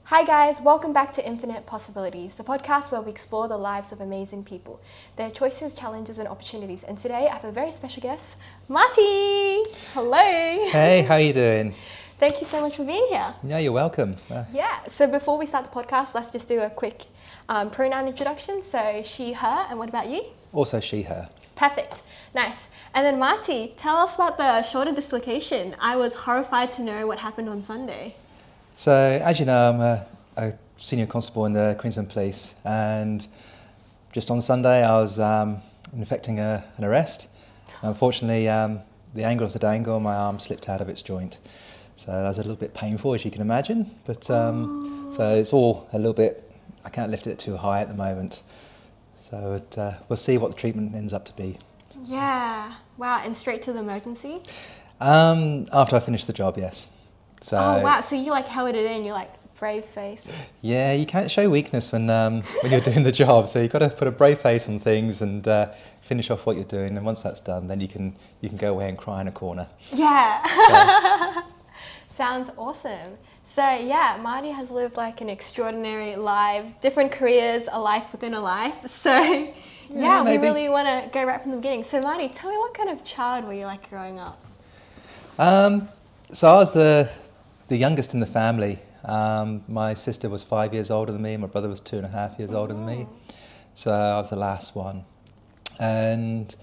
Hi guys, welcome back to Infinite Possibilities, the podcast where we explore the lives of amazing people, their choices, challenges and opportunities. And today I have a very special guest, Marti! Hello! Hey, how you doing? Thank you so much for being here. Yeah, you're welcome. Yeah, so before we start the podcast, let's just do a quick pronoun introduction. So she, her, and what about you? Also she, her. Perfect. Nice. And then Marti, tell us about the shoulder dislocation. I was horrified to know what happened on Sunday. So, as you know, I'm a senior constable in the Queensland Police, and just on Sunday I was effecting an arrest. Unfortunately, the angle of the dangle, my arm slipped out of its joint. So that was a little bit painful, as you can imagine. But so it's all a little bit, I can't lift it too high at the moment. So we'll see what the treatment ends up to be. Yeah. Wow. And straight to the emergency? After I finish the job, yes. So, oh wow! So you held it in. You're brave face. Yeah, you can't show weakness when you're doing the job. So you've got to put a brave face on things and finish off what you're doing. And once that's done, then you can go away and cry in a corner. Yeah. So. Sounds awesome. So yeah, Marti has lived an extraordinary lives, different careers, a life within a life. So yeah, we really want to go right from the beginning. So Marti, tell me, what kind of child were you growing up? So I was the youngest in the family. My sister was 5 years older than me. My brother was 2.5 years older than me. So I was the last one. And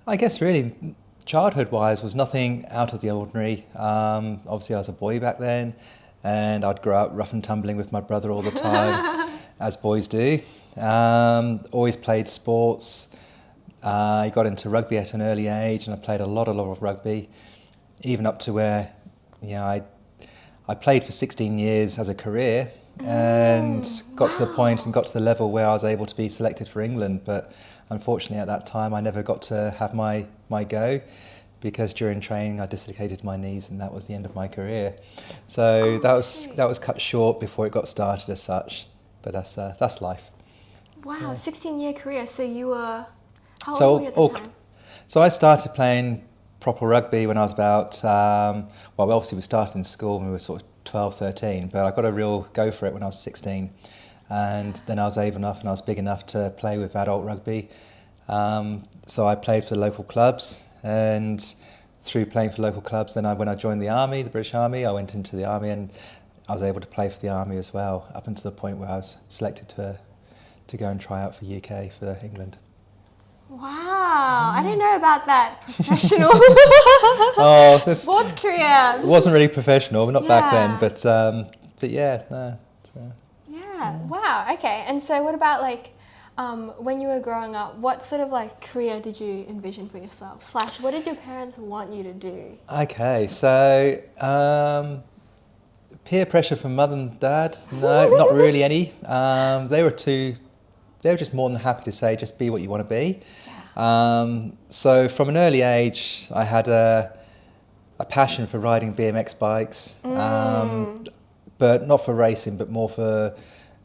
I guess really, childhood-wise, was nothing out of the ordinary. Obviously, I was a boy back then, and I'd grow up rough and tumbling with my brother all the time, as boys do. Always played sports. I got into rugby at an early age, and I played a lot of rugby, even up to where, I played for 16 years as a career and got to the point and got to the level where I was able to be selected for England. But unfortunately at that time I never got to have my go, because during training I dislocated my knees and that was the end of my career. So that was cut short before it got started as such. But that's life. Wow, 16-year career. So you were, how old were you at the time? So I started playing proper rugby when I was about, obviously we started in school when we were sort of 12, 13, but I got a real go for it when I was 16. And then I was able enough and I was big enough to play with adult rugby. So I played for the local clubs, and through playing for local clubs, then when I joined the Army, the British Army, I went into the Army and I was able to play for the Army as well, up until the point where I was selected to go and try out for UK, for England. Wow, I didn't know about that. Professional sports career. It wasn't really professional, but not back then. But yeah, no. Yeah. Wow. Okay. And so, what about when you were growing up? What sort of career did you envision for yourself? / what did your parents want you to do? Okay, so peer pressure from mother and dad? No, not really any. They were just more than happy to say, just be what you want to be. So from an early age, I had a passion for riding BMX bikes, but not for racing, but more for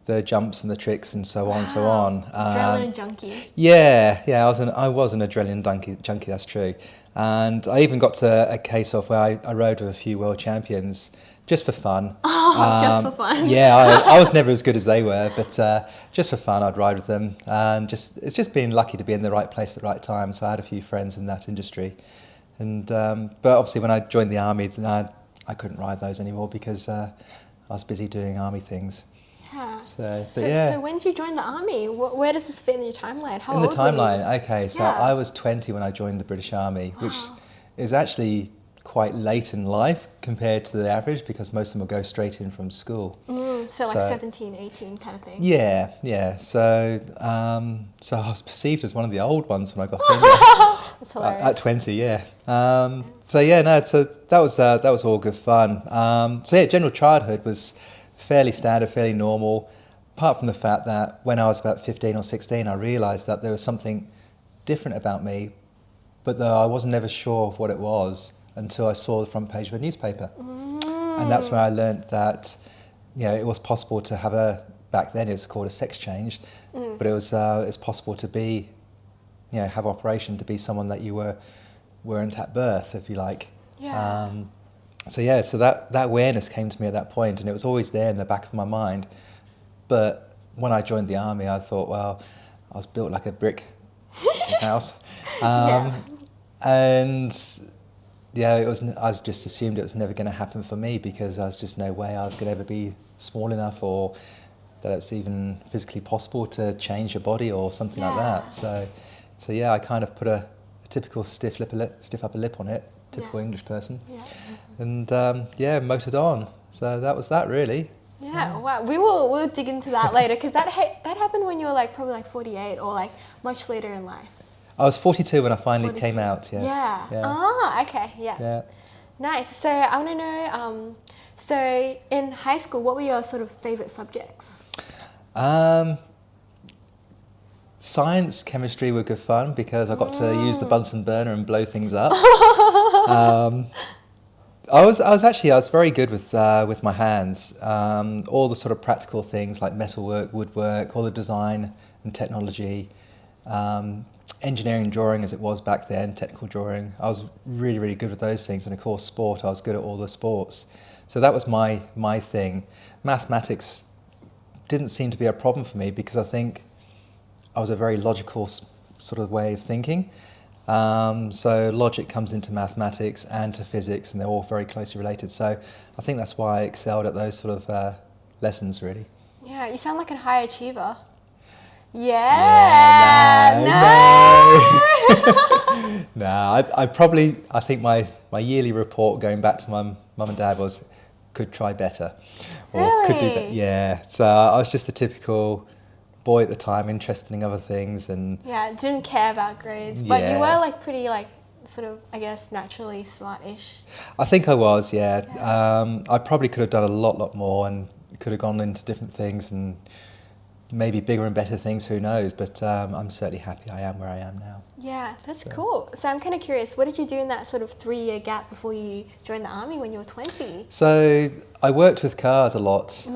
the jumps and the tricks and so on and so on. Adrenaline junkie. Yeah, I was an adrenaline junkie, that's true. And I even got to a case of where I rode with a few world champions, just for fun. Just for fun. Yeah, I was never as good as they were, but just for fun I'd ride with them. And it's just being lucky to be in the right place at the right time. So I had a few friends in that industry. And but obviously when I joined the Army, I couldn't ride those anymore because I was busy doing Army things. Yeah. So when did you join the Army? Where does this fit in your timeline? How old were you? In the timeline, okay. So I was 20 when I joined the British Army, which is actually quite late in life compared to the average, because most of them will go straight in from school. So 17, 18 kind of thing. Yeah. So I was perceived as one of the old ones when I got in. That's hilarious. At 20, yeah. So that was all good fun. General childhood was fairly standard, fairly normal, apart from the fact that when I was about 15 or 16, I realised that there was something different about me, but though I wasn't never sure of what it was until I saw the front page of a newspaper. And that's where I learnt that it was possible to have back then it was called a sex change, but it's possible to be, have operation to be someone that you weren't at birth, if you like. Yeah. so that awareness came to me at that point, and it was always there in the back of my mind. But when I joined the army, I thought, well, I was built like a brick house. And yeah, I was just assumed it was never going to happen for me, because there was just no way I was going to ever be small enough, or that it's even physically possible to change your body or something like that. So yeah, I kind of put a typical stiff upper lip on it, typical English person, and motored on. So that was that, really. Yeah, wow. We'll dig into that later, because that happened when you were like probably like 48 or like much later in life. I was 42 when I finally came out. Yes. Yeah. Ah, okay. Yeah. Nice. So I want to know. So in high school, what were your sort of favorite subjects? Science, chemistry were good fun, because I got to use the Bunsen burner and blow things up. I was very good with my hands. All the sort of practical things like metalwork, woodwork, all the design and technology, engineering drawing as it was back then, technical drawing. I was really, really good with those things, and of course sport. I was good at all the sports. So that was my thing. Mathematics didn't seem to be a problem for me, because I think I was a very logical sort of way of thinking. So logic comes into mathematics and to physics, and they're all very closely related. So I think that's why I excelled at those sort of lessons, really. Yeah, you sound like a high achiever. No. No, I think my yearly report going back to my mum and dad was, could try better. Or really? Could do better. Yeah. So I was just the typical boy at the time, interested in other things, and didn't care about grades, but you were like pretty like sort of, I guess, naturally smart-ish. I think I was, I probably could have done a lot more, and could have gone into different things and maybe bigger and better things, who knows, but I'm certainly happy I am where I am now. Yeah, that's cool. So I'm kind of curious, what did you do in that sort of 3-year gap before you joined the army when you were 20? So I worked with cars a lot.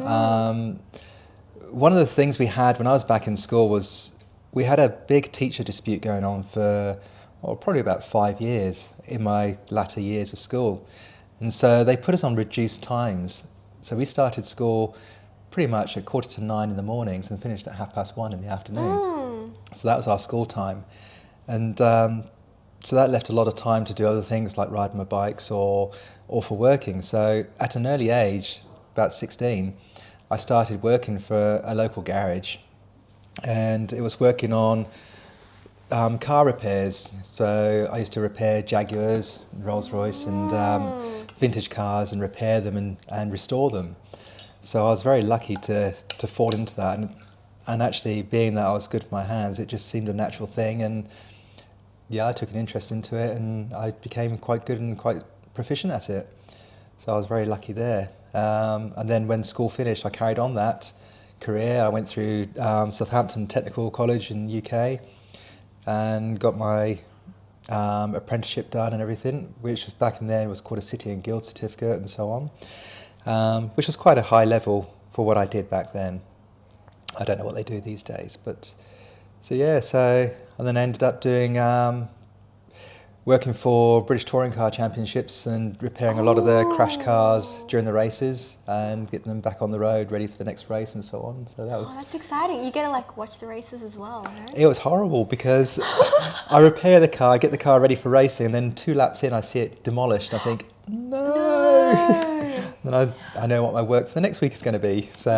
One of the things we had when I was back in school was we had a big teacher dispute going on for probably about 5 years in my latter years of school. And so they put us on reduced times. So we started school pretty much at 8:45 in the mornings and finished at 1:30 in the afternoon. So that was our school time. And so that left a lot of time to do other things like riding my bikes or for working. So at an early age, about 16, I started working for a local garage, and it was working on car repairs. So I used to repair Jaguars, Rolls-Royce and vintage cars, and repair them and restore them. So I was very lucky to fall into that, and actually, being that I was good with my hands, it just seemed a natural thing, and I took an interest into it, and I became quite good and quite proficient at it. So I was very lucky there. And then when school finished, I carried on that career. I went through Southampton Technical College in the UK and got my apprenticeship done and everything, which was back in then was called a City and Guild certificate and so on, which was quite a high level for what I did back then. I don't know what they do these days, but and then I ended up doing working for British Touring Car Championships and repairing a lot of the crash cars during the races and getting them back on the road ready for the next race and so on. So that was... that's exciting. You get to like watch the races as well, no? It was horrible, because I repair the car, get the car ready for racing, and then 2 laps in I see it demolished. I think, no! Then I know what my work for the next week is going to be. So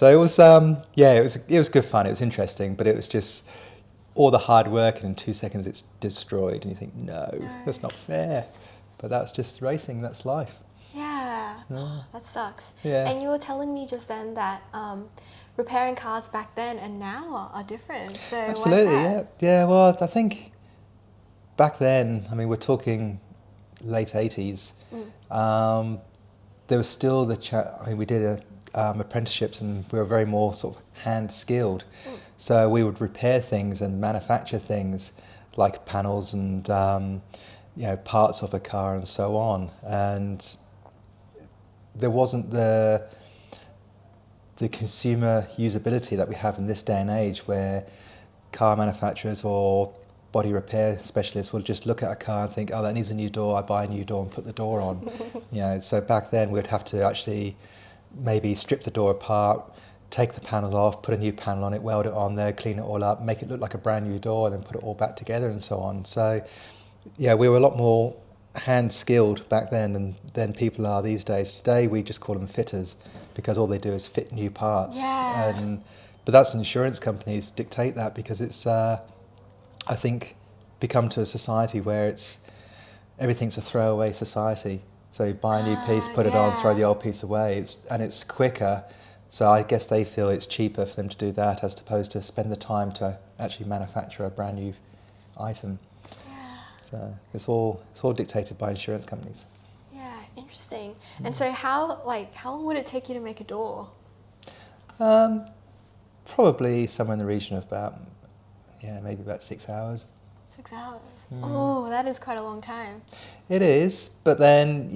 it was it was good fun. It was interesting, but it was just all the hard work, and in 2 seconds it's destroyed, and you think, no, that's not fair. But that's just racing, that's life. That sucks. Yeah. And you were telling me just then that repairing cars back then and now are different. So absolutely, yeah. Well, I think back then, I mean, we're talking late 80s. There was still we did apprenticeships, and we were very more sort of hand skilled. So we would repair things and manufacture things like panels and parts of a car and so on. And there wasn't the consumer usability that we have in this day and age, where car manufacturers or body repair specialists will just look at a car and think, oh, that needs a new door, I buy a new door and put the door on. So back then we'd have to actually maybe strip the door apart, take the panels off, put a new panel on it, weld it on there, clean it all up, make it look like a brand new door, and then put it all back together and so on. So yeah, we were a lot more hand skilled back then than people are these days. Today we just call them fitters because all they do is fit new parts. But that's insurance companies dictate that because it's I think become to a society where everything's a throwaway society. So you buy a new piece, put it on, throw the old piece away. It's quicker. So I guess they feel it's cheaper for them to do that as opposed to spend the time to actually manufacture a brand new item. So it's all dictated by insurance companies. Yeah, interesting. And so how long would it take you to make a door? Probably somewhere in the region of maybe about 6 hours. 6 hours. Oh, that is quite a long time. It is, but then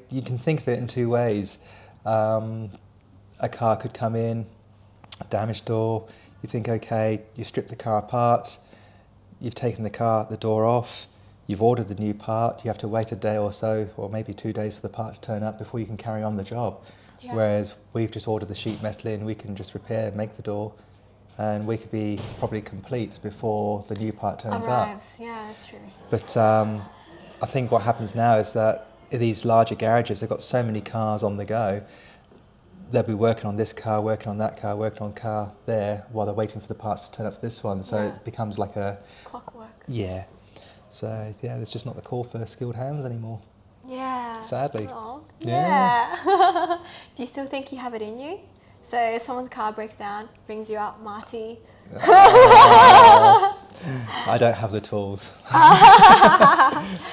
you can think of it in two ways. A car could come in, a damaged door. You think, okay, you strip the car apart, you've taken the door off, you've ordered the new part. You have to wait a day or so, or maybe 2 days for the part to turn up before you can carry on the job. Yeah. Whereas we've just ordered the sheet metal in, we can just repair, make the door, and we could be probably complete before the new part turns up. Yeah, that's true. But I think what happens now is that in these larger garages, they've got so many cars on the go, they'll be working on this car, working on that car, working on car there, while they're waiting for the parts to turn up for this one. So it becomes like a... clockwork. Yeah. So, there's just not the call for skilled hands anymore. Yeah. Sadly. Aww. Yeah. Do you still think you have it in you? So if someone's car breaks down, brings you out, Marti. I don't have the tools.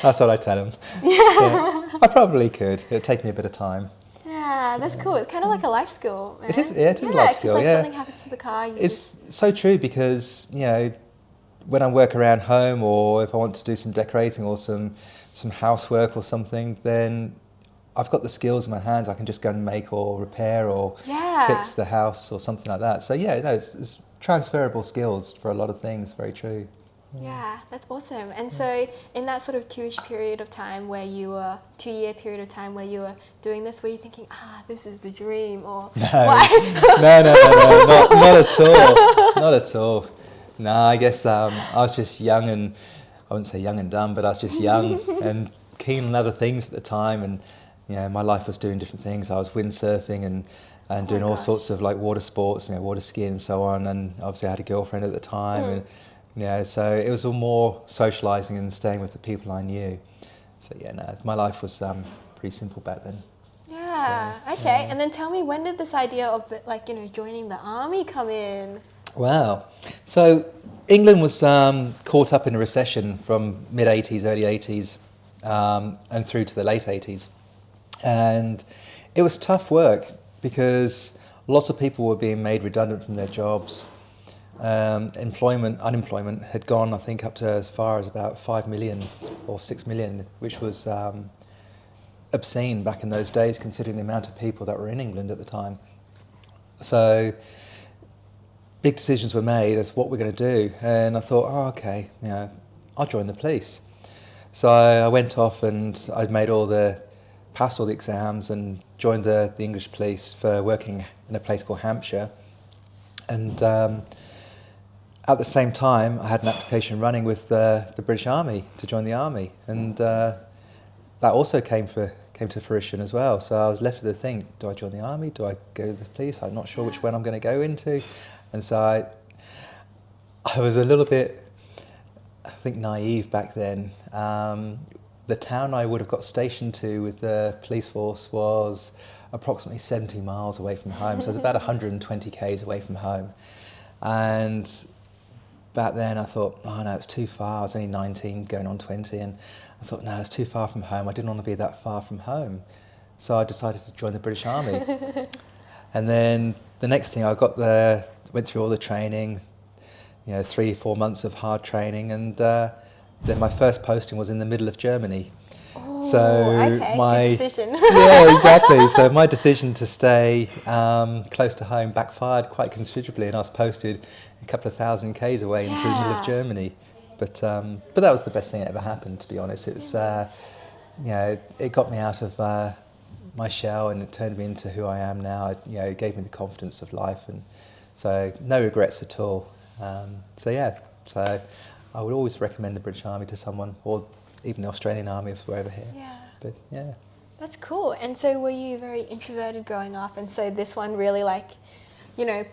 That's what I tell them. Yeah. I probably could. It'd take me a bit of time. Yeah, that's cool. It's kind of like a life skill, man. It is a life skill, something happens to the car. It's so true because, when I work around home or if I want to do some decorating or some housework or something, then I've got the skills in my hands. I can just go and make or repair or fix the house or something like that. So it's transferable skills for a lot of things. Very true. Yeah, that's awesome. And so in that sort of 2-year period of time where you were doing this, were you thinking, this is the dream, or no, why? no, not at all. Not at all. No, I guess I was just young and, I wouldn't say young and dumb, but I was just young and keen on other things at the time. And, my life was doing different things. I was windsurfing and doing all sorts of like water sports, water skiing and so on. And obviously I had a girlfriend at the time. And, so it was all more socialising and staying with the people I knew. So my life was pretty simple back then. Yeah, so, okay. And then tell me, when did this idea of joining the army come in? Wow. So England was caught up in a recession from mid-80s, early 80s, and through to the late 80s. And it was tough work because lots of people were being made redundant from their jobs. Unemployment had gone, I think, up to as far as about 5 million or 6 million, which was obscene back in those days, considering the amount of people that were in England at the time. So big decisions were made as what we're going to do, and I thought, I'll join the police. So I went off and passed all the exams and joined the English police for working in a place called Hampshire. And at the same time, I had an application running with the British Army to join the army, and that also came to fruition as well. So I was left with the thing: do I join the army? Do I go to the police? I'm not sure which one I'm going to go into. And so I was a little bit, I think, naive back then. The town I would have got stationed to with the police force was approximately 70 miles away from home, so it was about 120 k's away from home. And back then I thought, it's too far. I was only 19, going on 20, and I thought, no, it's too far from home. I didn't want to be that far from home. So I decided to join the British Army. And then the next thing, went through all the training, 3-4 months of hard training, and then my first posting was in the middle of Germany. Oh, so good decision. Yeah, exactly. So my decision to stay close to home backfired quite considerably, and I was posted a couple of thousand k's away into the middle of Germany. But that was the best thing that ever happened, to be honest. It was, it got me out of my shell, and it turned me into who I am now. It gave me the confidence of life, and so no regrets at all. So I would always recommend the British Army to someone, or even the Australian Army if we're over here. Yeah. But yeah. That's cool. And so were you very introverted growing up, and so this one really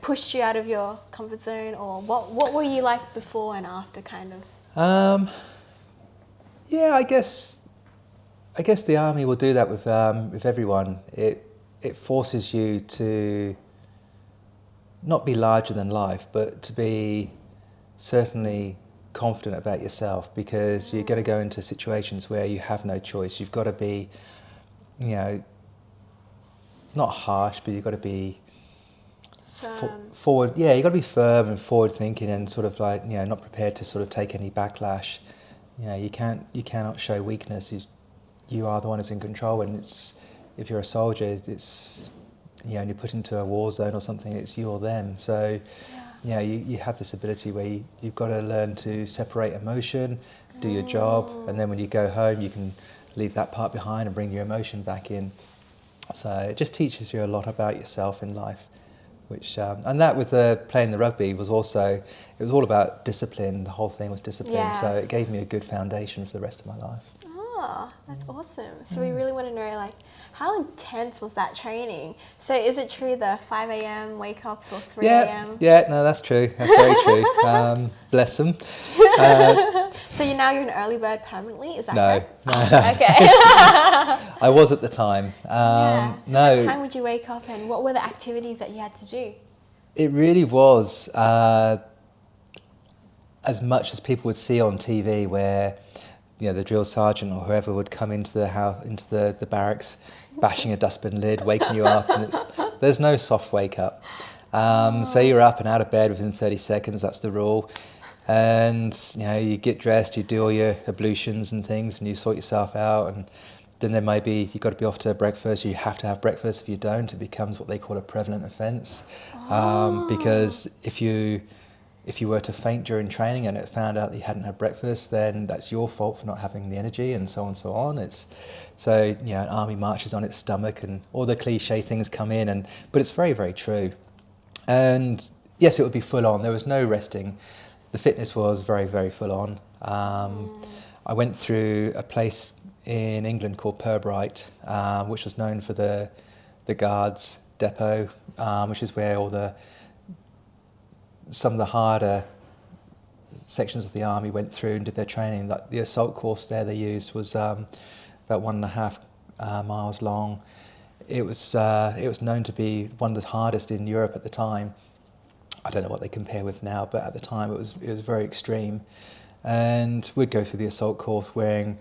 pushed you out of your comfort zone, or what were you like before and after kind of? I guess the army will do that with everyone. It forces you to not be larger than life, but to be certainly confident about yourself, because you're going to go into situations where you have no choice. You've got to be, not harsh, but you've got to be forward. Yeah, you've got to be firm and forward thinking, and sort of like, not prepared to sort of take any backlash. You cannot show weakness. You are the one who's in control, and if you're a soldier, it's and you're put into a war zone or something, it's you or them. So you have this ability where you've got to learn to separate emotion, do your job, and then when you go home, you can leave that part behind and bring your emotion back in. So it just teaches you a lot about yourself in life. Which and that with playing the rugby was also, it was all about discipline. The whole thing was discipline. Yeah. So it gave me a good foundation for the rest of my life. Oh, that's awesome. So we really want to know, how intense was that training? So is it true the 5 a.m. wake-ups or 3 a.m.? Yeah, no, that's true. That's very true. Bless them. So you're an early bird permanently, is that No, correct? no. Oh, okay. I was at the time. So no. what time would you wake up, and what were the activities that you had to do? It really was as much as people would see on TV, where the drill sergeant or whoever would come into the house, into the barracks, bashing a dustbin lid, waking you up, and there's no soft wake up. So you're up and out of bed within 30 seconds. That's the rule. And you get dressed, you do all your ablutions and things, and you sort yourself out, and then there may be, you've got to be off to breakfast. You have to have breakfast. If you don't, it becomes what they call a prevalent offence. Because if you were to faint during training and it found out that you hadn't had breakfast, then that's your fault for not having the energy, and so on and so on. An army marches on its stomach, and all the cliche things come in, but it's very, very true. And yes, it would be full on. There was no resting. The fitness was very, very full on. I went through a place in England called Purbright, which was known for the Guards depot, which is where some of the harder sections of the army went through and did their training. Like the assault course there they used was about 1.5 miles long. It was known to be one of the hardest in Europe at the time. I don't know what they compare with now, but at the time it was very extreme. And we'd go through the assault course wearing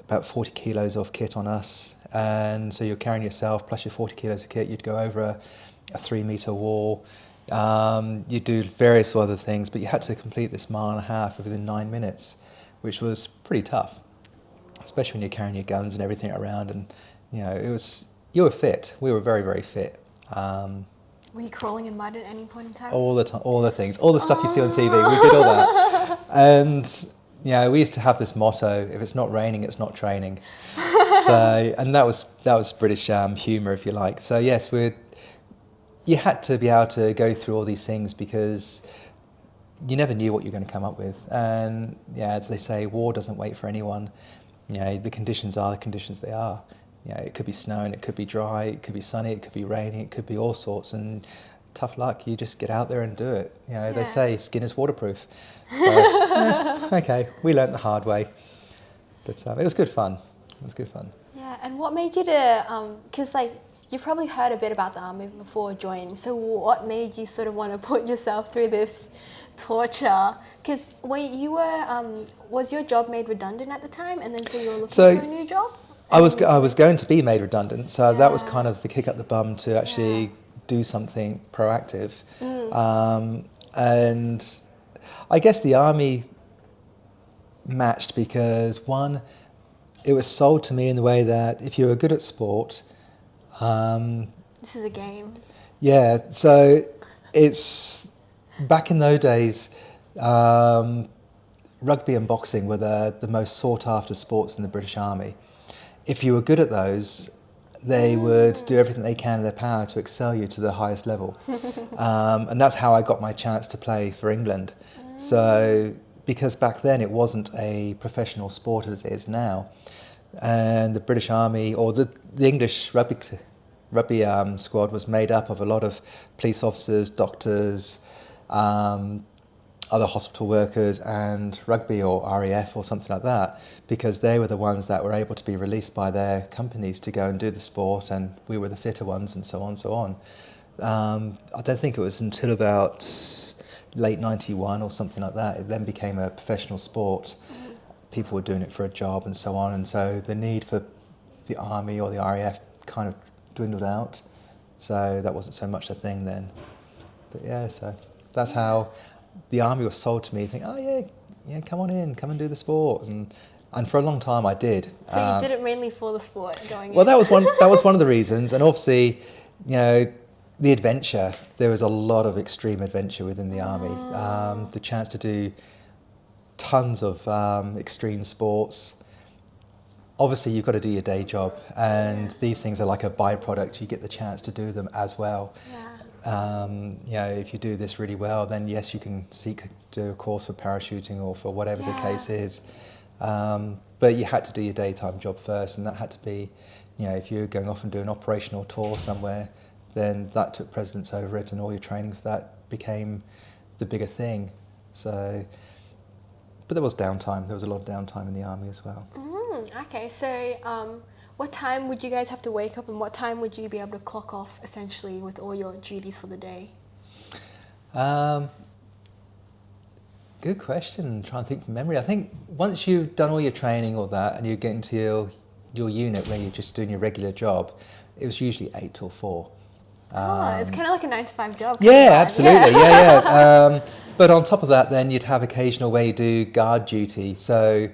about 40 kilos of kit on us, and so you're carrying yourself plus your 40 kilos of kit. You'd go over a 3-metre wall. You do various other things, but you had to complete this 1.5 miles within 9 minutes, which was pretty tough, especially when you're carrying your guns and everything around. And you were fit. We were very, very fit. Were you crawling in mud at any point in time? All the time, all the things, all the stuff you see on TV. We did all that, and we used to have this motto: if it's not raining, it's not training. So, and that was British humour, if you like. So yes, you had to be able to go through all these things, because you never knew what you were going to come up with. And as they say, war doesn't wait for anyone. The conditions are the conditions they are. It could be snowing, it could be dry, it could be sunny, it could be raining, it could be all sorts. And tough luck, you just get out there and do it. They say skin is waterproof. So, okay, we learnt the hard way. But it was good fun. It was good fun. Yeah, and what made you to, because you've probably heard a bit about the army before joining, so what made you sort of want to put yourself through this torture? Because was your job made redundant at the time, and then so you were looking for a new job? I was going to be made redundant, so that was kind of the kick up the bum to actually do something proactive. And I guess the army matched because, one, it was sold to me in the way that if you were good at sport... this is a game. Yeah, so it's... Back in those days, rugby and boxing were the most sought after sports in the British Army. If you were good at those, they would do everything they can in their power to excel you to the highest level. And that's how I got my chance to play for England. So, because back then it wasn't a professional sport as it is now, and the British Army, or the English rugby squad was made up of a lot of police officers, doctors, other hospital workers, and rugby or RAF or something like that, because they were the ones that were able to be released by their companies to go and do the sport, and we were the fitter ones, and so on and so on. I don't think it was until about late 91 or something like that, it then became a professional sport. People were doing it for a job and so on, and so the need for the army or the RAF kind of dwindled out, so that wasn't so much a thing then. But yeah, so that's how the army was sold to me. Think, oh yeah, come on in, come and do the sport, and for a long time I did. So you did it mainly for the sport, going well, in? that was one of the reasons, and obviously, the adventure. There was a lot of extreme adventure within the army. The chance to do tons of extreme sports. Obviously, you've got to do your day job, and these things are like a byproduct. You get the chance to do them as well. If you do this really well, then yes, you can seek to do a course for parachuting or for whatever the case is. But you had to do your daytime job first, and that had to be, if you're going off and do an operational tour somewhere, then that took precedence over it, and all your training for that became the bigger thing. So, but there was downtime. There was a lot of downtime in the army as well. Okay, so what time would you guys have to wake up, and what time would you be able to clock off, essentially, with all your duties for the day? Good question. I'm trying to think from memory. I think once you've done all your training, all that, and you get into your unit where you're just doing your regular job, it was usually 8 till 4. It's kind of like a 9-to-5 job. Yeah, absolutely. Yeah. But on top of that, then you'd have occasional where you do guard duty. So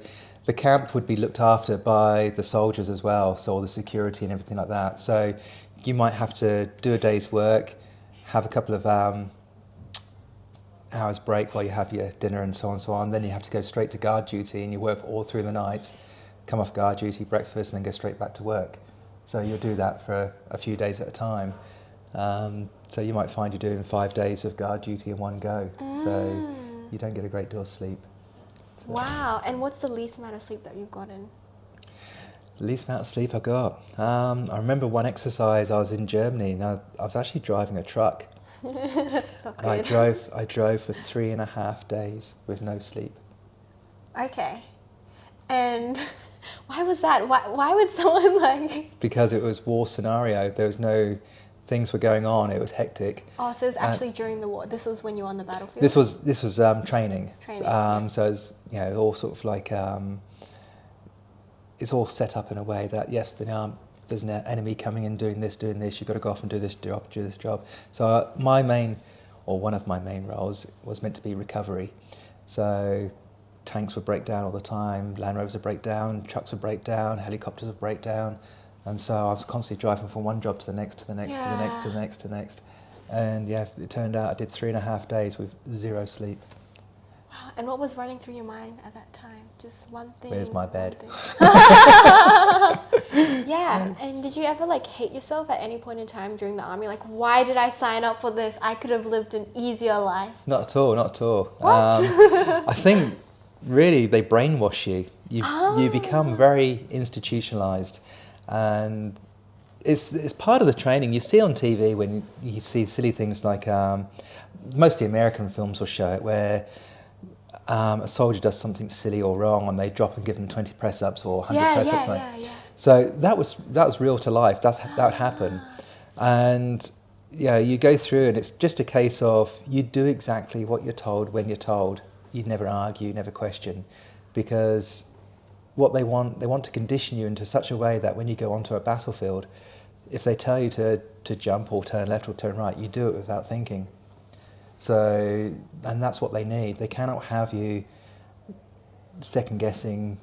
the camp would be looked after by the soldiers as well, so all the security and everything like that. So you might have to do a day's work, have a couple of hours break while you have your dinner and so on and so on. Then you have to go straight to guard duty, and you work all through the night, come off guard duty, breakfast, and then go straight back to work. So you'll do that for a few days at a time. So you might find you're doing 5 days of guard duty in one go. So you don't get a great deal of sleep. So. Wow. And what's the least amount of sleep that you've gotten? The least amount of sleep I got. I remember one exercise, I was in Germany, and I was actually driving a truck. And I drove for 3.5 days with no sleep. Okay. And why was that? Why would someone Because it was war scenario. There was no things were going on. It was hectic. Oh, so it was actually during the war. This was when you were on the battlefield. This was training. Training. So it's all sort of like it's all set up in a way that yes, there's an enemy coming in doing this. You've got to go off and do this job. So one of my main roles was meant to be recovery. So tanks would break down all the time, Land Rovers would break down, trucks would break down, helicopters would break down. And so I was constantly driving from one job to the next, to the next, to the next, to the next, to the next. And yeah, it turned out I did 3.5 days with 0 sleep. Wow. And what was running through your mind at that time? Just one thing? Where's my bed? Yeah. And did you ever hate yourself at any point in time during the army? Why did I sign up for this? I could have lived an easier life. Not at all, not at all. What? I think really they brainwash you. You become very institutionalized. And it's part of the training. You see on TV when you see silly things like most of the American films will show it, where a soldier does something silly or wrong, and they drop and give them 20 press-ups or 100 press-ups. Yeah. So that was real to life. That would happen, and you go through, and it's just a case of you do exactly what you're told when you're told. You never argue, you never question, because what they want to condition you into such a way that when you go onto a battlefield, if they tell you to jump or turn left or turn right, you do it without thinking. So, and that's what they need. They cannot have you second guessing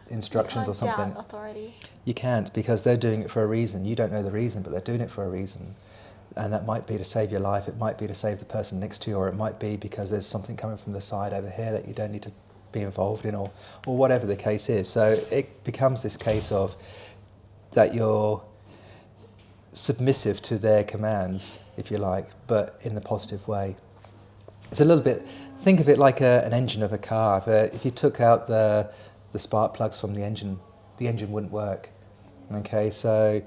instructions or something. Doubt authority. You can't, because they're doing it for a reason. You don't know the reason, but they're doing it for a reason. And that might be to save your life, it might be to save the person next to you, or it might be because there's something coming from the side over here that you don't need to be involved in, or whatever the case is. So it becomes this case of that you're submissive to their commands, if you like, but in the positive way. It's a little bit, think of it like an engine of a car. If you took out the spark plugs from the engine wouldn't work. Okay, so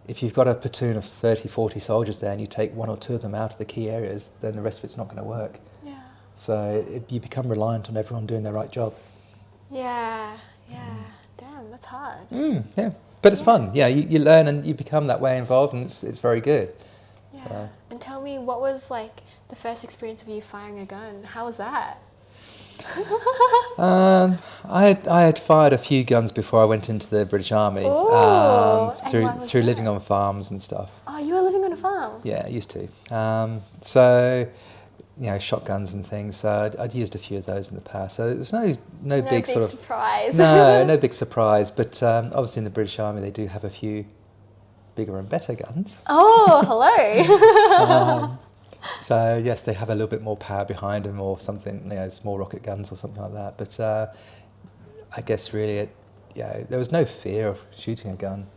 if you've got a platoon of 30, 40 soldiers there and you take one or two of them out of the key areas, then the rest of it's not going to work. Yeah. So you become reliant on everyone doing their right job. Yeah. Damn, that's hard. Yeah, but it's fun. Yeah, you learn and you become that way involved, and it's very good. Yeah. So. And tell me, what was like the first experience of you firing a gun? How was that? I had fired a few guns before I went into the British Army. Through living on farms and stuff. Oh, you were living on a farm? Yeah, I used to. So, shotguns and things. So I'd used a few of those in the past. So there's no big sort of surprise. no big surprise. But obviously in the British Army they do have a few bigger and better guns. Oh, hello. So yes, they have a little bit more power behind them, or something, small rocket guns or something like that. But I guess really, there was no fear of shooting a gun.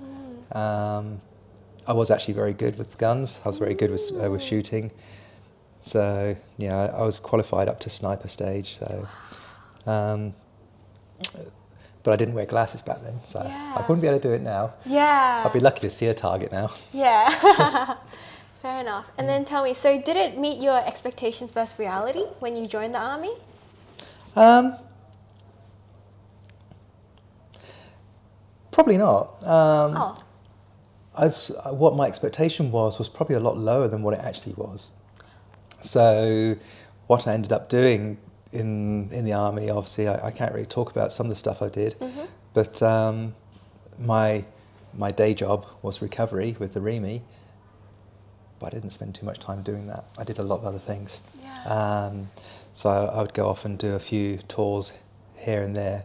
I was actually very good with guns. I was very good with shooting. So I was qualified up to sniper stage. So, but I didn't wear glasses back then, so I wouldn't be able to do it now. Yeah. I'd be lucky to see a target now. Yeah. Fair enough. And then tell me, so did it meet your expectations versus reality when you joined the army? Probably not. What my expectation was probably a lot lower than what it actually was. So what I ended up doing in the army, obviously I can't really talk about some of the stuff I did, but my day job was recovery with the REME. But I didn't spend too much time doing that. I did a lot of other things. Yeah. So I would go off and do a few tours here and there,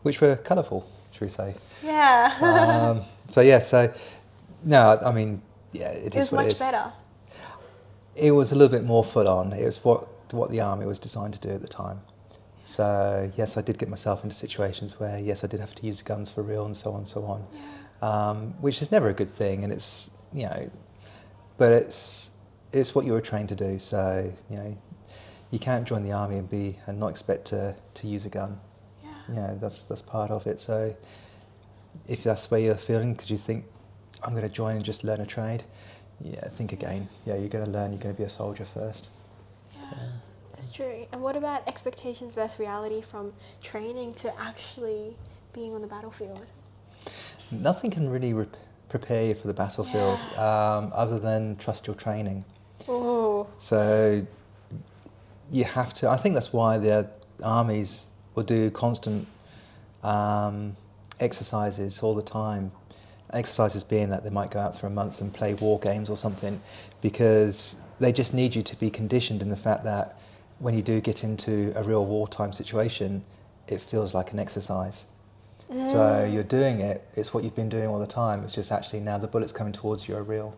which were colourful, should we say. Yeah. No, I mean, it is what it is. It was much better. It was a little bit more full on. It was what the army was designed to do at the time. So yes, I did get myself into situations where, yes, I did have to use guns for real and so on and so on. Yeah. Which is never a good thing, and it's but it's what you were trained to do. So you can't join the army and not expect to use a gun. Yeah, that's part of it. So if that's where you're feeling, because you think I'm going to join and just learn a trade, think again. Yeah, you're going to learn. You're going to be a soldier first. Yeah, that's true. And what about expectations versus reality from training to actually being on the battlefield? Nothing can really prepare you for the battlefield other than trust your training. Ooh. So you have to, I think that's why the armies will do constant exercises all the time. Exercises being that they might go out for a month and play war games or something, because they just need you to be conditioned in the fact that when you do get into a real wartime situation, it feels like an exercise. So you're doing it, it's what you've been doing all the time, it's just actually now the bullets coming towards you are real.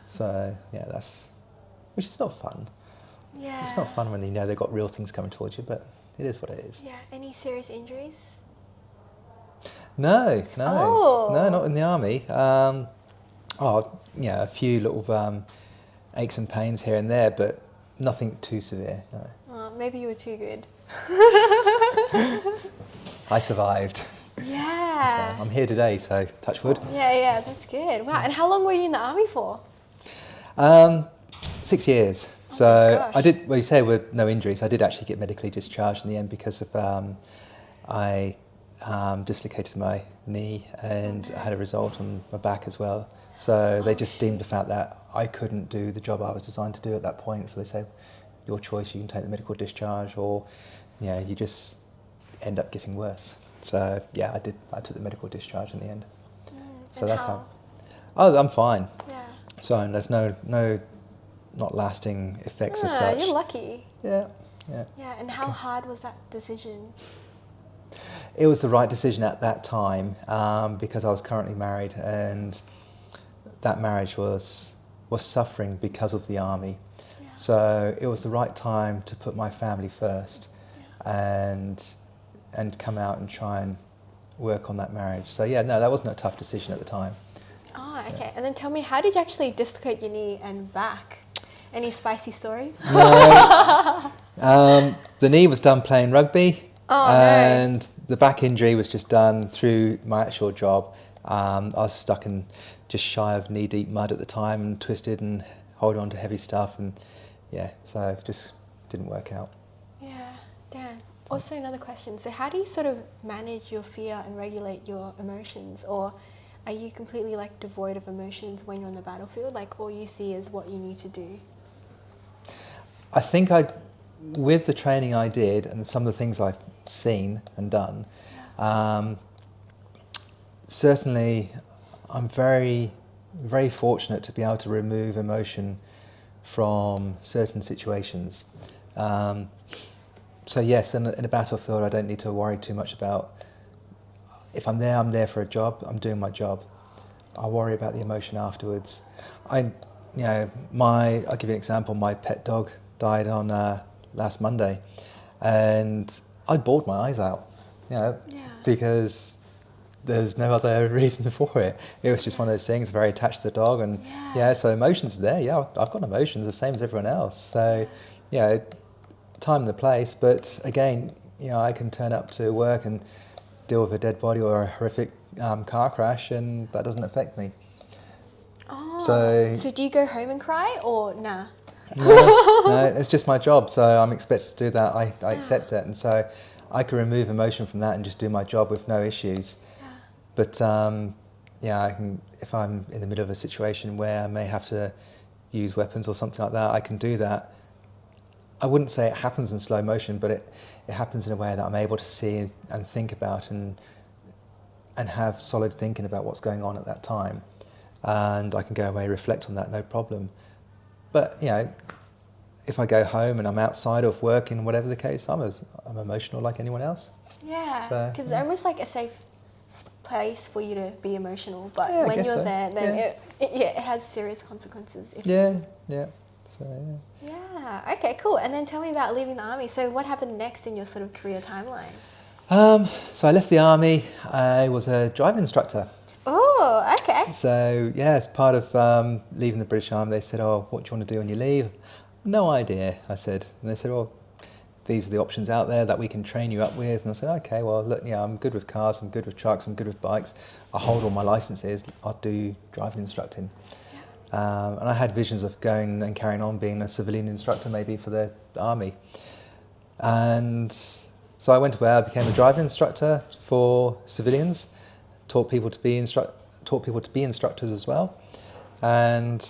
So which is not fun. Yeah. It's not fun when they've got real things coming towards you, but it is what it is. Yeah, any serious injuries? No, not in the army. A few little aches and pains here and there, but nothing too severe, no. Oh, maybe you were too good. I survived. Yeah. So I'm here today, so touch wood. Yeah, that's good. Wow, and how long were you in the army for? 6 years. Oh So I did, you say with no injuries, I did actually get medically discharged in the end because of I dislocated my knee and I had a result on my back as well. So they just deemed the fact that I couldn't do the job I was designed to do at that point. So they said, your choice, you can take the medical discharge or you just end up getting worse. So I took the medical discharge in the end. So that's how. Oh, I'm fine. Yeah. So there's no not lasting effects as such. You're lucky. Yeah. Yeah, and how hard was that decision? It was the right decision at that time because I was currently married, and that marriage was suffering because of the army. Yeah. So it was the right time to put my family first, and come out and try and work on that marriage. So yeah, no, that wasn't a tough decision at the time. Oh, okay. And then tell me, how did you actually dislocate your knee and back? Any spicy story? No. The knee was done playing rugby, and no. the back injury was just done through my actual job. I was stuck in just shy of knee-deep mud at the time and twisted and holding on to heavy stuff, and so it just didn't work out. Yeah, damn. Also another question, so how do you sort of manage your fear and regulate your emotions, or are you completely like devoid of emotions when you're on the battlefield? Like all you see is what you need to do? I think with the training I did and some of the things I've seen and done, certainly I'm very, very fortunate to be able to remove emotion from certain situations. So yes, in a battlefield I don't need to worry too much about, if I'm there for a job, I'm doing my job. I worry about the emotion afterwards. I'll give you an example. My pet dog died on last Monday, and I bawled my eyes out, because there's no other reason for it. It was just one of those things, very attached to the dog, and so emotions are there. Yeah, I've got emotions the same as everyone else. So, time and the place. But again, I can turn up to work and deal with a dead body or a horrific car crash, and that doesn't affect me. Oh, so do you go home and cry, or nah? No, it's just my job, so I'm expected to do that. I accept it, and so I can remove emotion from that and just do my job with no issues. But I can, if I'm in the middle of a situation where I may have to use weapons or something like that, I can do that. I wouldn't say it happens in slow motion, but it happens in a way that I'm able to see and think about and have solid thinking about what's going on at that time. And I can go away, reflect on that, no problem. But, if I go home and I'm outside of working, whatever the case, I'm emotional like anyone else. Yeah, because it's almost like a safe place for you to be emotional, but when you're there, then it has serious consequences. Yeah. Okay, cool. And then tell me about leaving the army. So what happened next in your sort of career timeline? So I left the army. I was a driving instructor. Oh, okay. So as part of leaving the British Army, they said, "Oh, what do you want to do when you leave?" No idea, I said. And they said, "Well, these are the options out there that we can train you up with." And I said, "Okay, well, look, I'm good with cars, I'm good with trucks, I'm good with bikes. I hold all my licenses. I'll do driving instructing." And I had visions of going and carrying on being a civilian instructor, maybe for the army. And so I went away. I became a driving instructor for civilians. Taught people to be instructors as well, and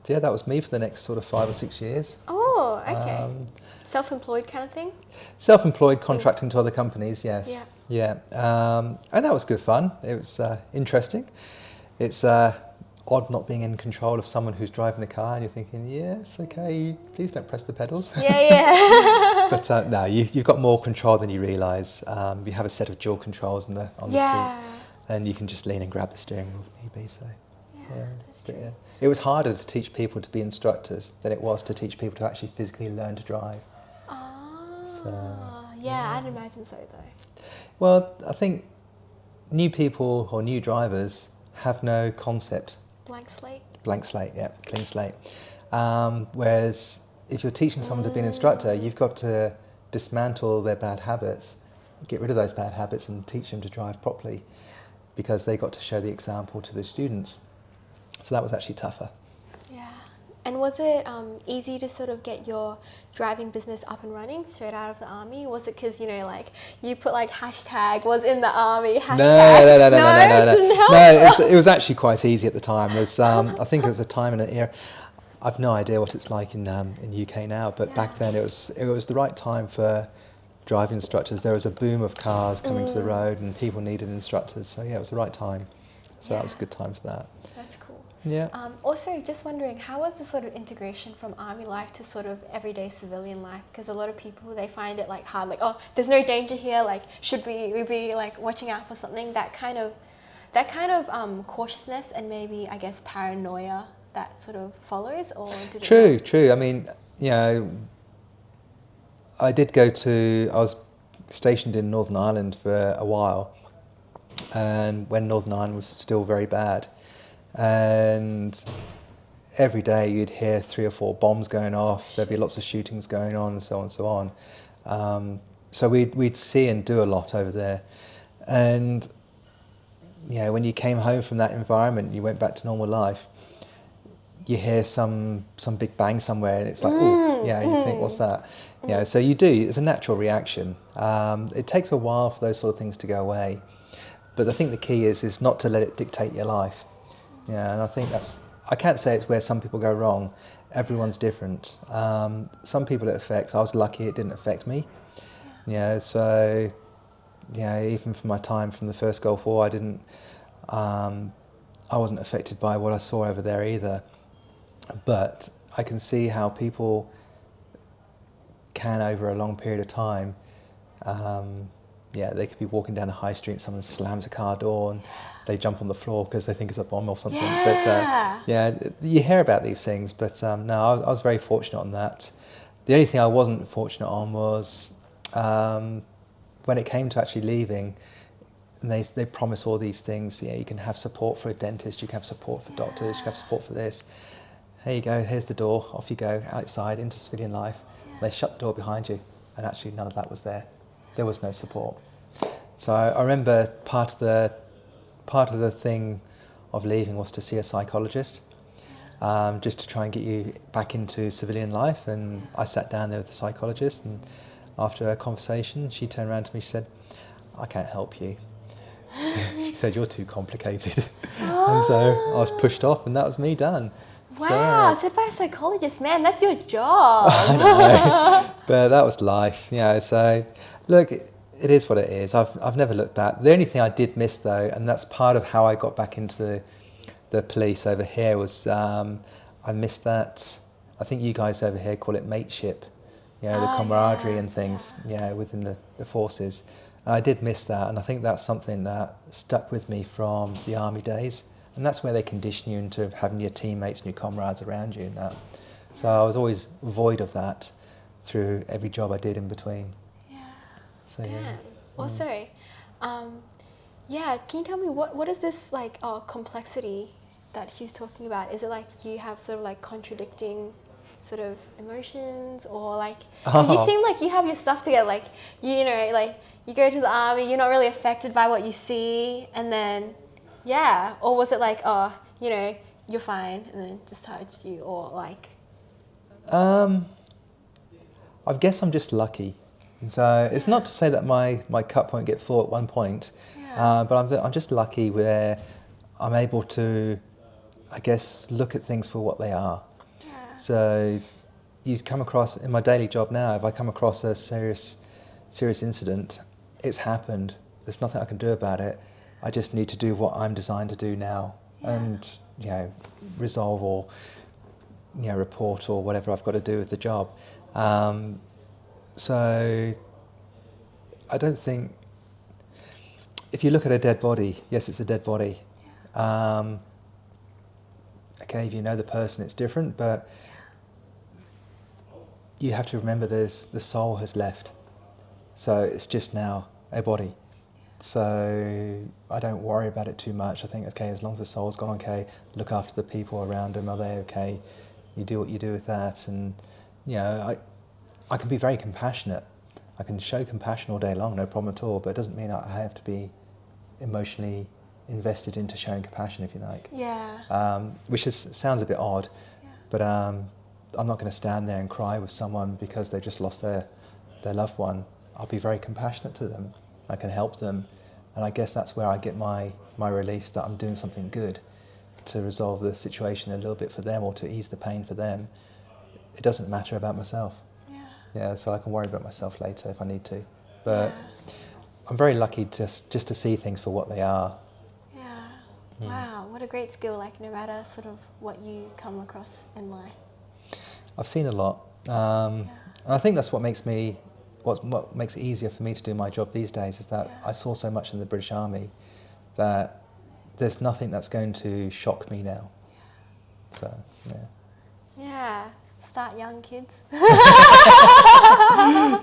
that was me for the next sort of 5 or 6 years. Oh, okay. Self-employed kind of thing? Self-employed, contracting to other companies, yes. Yeah. And that was good fun. It was interesting. It's odd not being in control of someone who's driving the car and you're thinking, yes, okay, please don't press the pedals. Yeah. But no, you've got more control than you realise. You have a set of dual controls on the seat. And you can just lean and grab the steering wheel if need be. So, that's true. It was harder to teach people to be instructors than it was to teach people to actually physically learn to drive. I'd imagine so though. Well, I think new people or new drivers have no concept. Blank slate? Blank slate, yeah, clean slate. Whereas if you're teaching someone to be an instructor, you've got to dismantle their bad habits, get rid of those bad habits and teach them to drive properly, because they got to show the example to the students. So that was actually tougher. Yeah. And was it easy to sort of get your driving business up and running straight out of the army? Was it because, you put hashtag was in the army, hashtag? No. Didn't help? No, it was actually quite easy at the time. There's, I think it was a time and an era. I've no idea what it's like in UK now, but back then it was the right time for driving instructors. There was a boom of cars coming to the road and people needed instructors. So it was the right time. So that was a good time for that. That's cool. Yeah. Also, just wondering, how was the sort of integration from army life to sort of everyday civilian life? Because a lot of people, they find it hard, there's no danger here, should we be watching out for something? That kind of cautiousness and maybe, I guess, paranoia that sort of follows, or did it True. I mean, you know, I was stationed in Northern Ireland for a while, and when Northern Ireland was still very bad, and every day you'd hear 3 or 4 bombs going off, there'd be lots of shootings going on, and so on and so on. So we'd see and do a lot over there, and when you came home from that environment, you went back to normal life, you hear some big bang somewhere, and it's like, you think, what's that? So you do, it's a natural reaction. It takes a while for those sort of things to go away, but I think the key is not to let it dictate your life. And I think I can't say it's where some people go wrong. Everyone's different. Some people it affects. I was lucky it didn't affect me. So even from my time from the first Gulf War, I wasn't affected by what I saw over there either. But I can see how people can, over a long period of time, they could be walking down the high street and someone slams a car door and they jump on the floor because they think it's a bomb or something. But you hear about these things, but no, I was very fortunate on that. The only thing I wasn't fortunate on was when it came to actually leaving, and they promise all these things. You can have support for a dentist, you can have support for doctors, you can have support for this. Here you go, here's the door, off you go, outside, into civilian life. They shut the door behind you, and actually none of that was there. There was no support. So I remember part of the thing of leaving was to see a psychologist, just to try and get you back into civilian life. And I sat down there with the psychologist, and after a conversation, she turned around to me, she said, "I can't help you." She said, "You're too complicated." And so I was pushed off, and that was me done. Wow, said by a psychologist, man, that's your job. I know, but that was life. So look, it is what it is. I've never looked back. The only thing I did miss though, and that's part of how I got back into the police over here, was I missed that. I think you guys over here call it mateship, the camaraderie and things, within the forces. And I did miss that, and I think that's something that stuck with me from the army days. And that's where they condition you into having your teammates and your comrades around you and that. So I was always void of that through every job I did in between. Yeah. So, damn. Also, can you tell me what is this complexity that she's talking about? Is it like you have sort of like contradicting sort of emotions, or like, because you seem like you have your stuff together, like you go to the army, you're not really affected by what you see, and then or was it like, you're fine, and then just touched you, or like? I guess I'm just lucky. So it's not to say that my cup won't get full at one point, but I'm just lucky where I'm able to, I guess, look at things for what they are. Yeah. So you come across, in my daily job now, if I come across a serious incident, it's happened. There's nothing I can do about it. I just need to do what I'm designed to do now, and resolve or report or whatever I've got to do with the job. So I don't think, if you look at a dead body, yes, it's a dead body. Okay, if you know the person, it's different, but you have to remember the soul has left, so it's just now a body. So I don't worry about it too much. I think, okay, as long as the soul's gone, okay, look after the people around them, are they okay? You do what you do with that, and I can be very compassionate. I can show compassion all day long, no problem at all, but it doesn't mean I have to be emotionally invested into showing compassion, if you like. Which sounds a bit odd, but I'm not going to stand there and cry with someone because they've just lost their loved one. I'll be very compassionate to them. I can help them, and I guess that's where I get my release, that I'm doing something good to resolve the situation a little bit for them, or to ease the pain for them. It doesn't matter about myself. So I can worry about myself later if I need to. But I'm very lucky just to see things for what they are. Wow, what a great skill, like no matter sort of what you come across in life. I've seen a lot. And I think that's what makes it easier for me to do my job these days, is that I saw so much in the British Army that there's nothing that's going to shock me now. So, Start young, kids.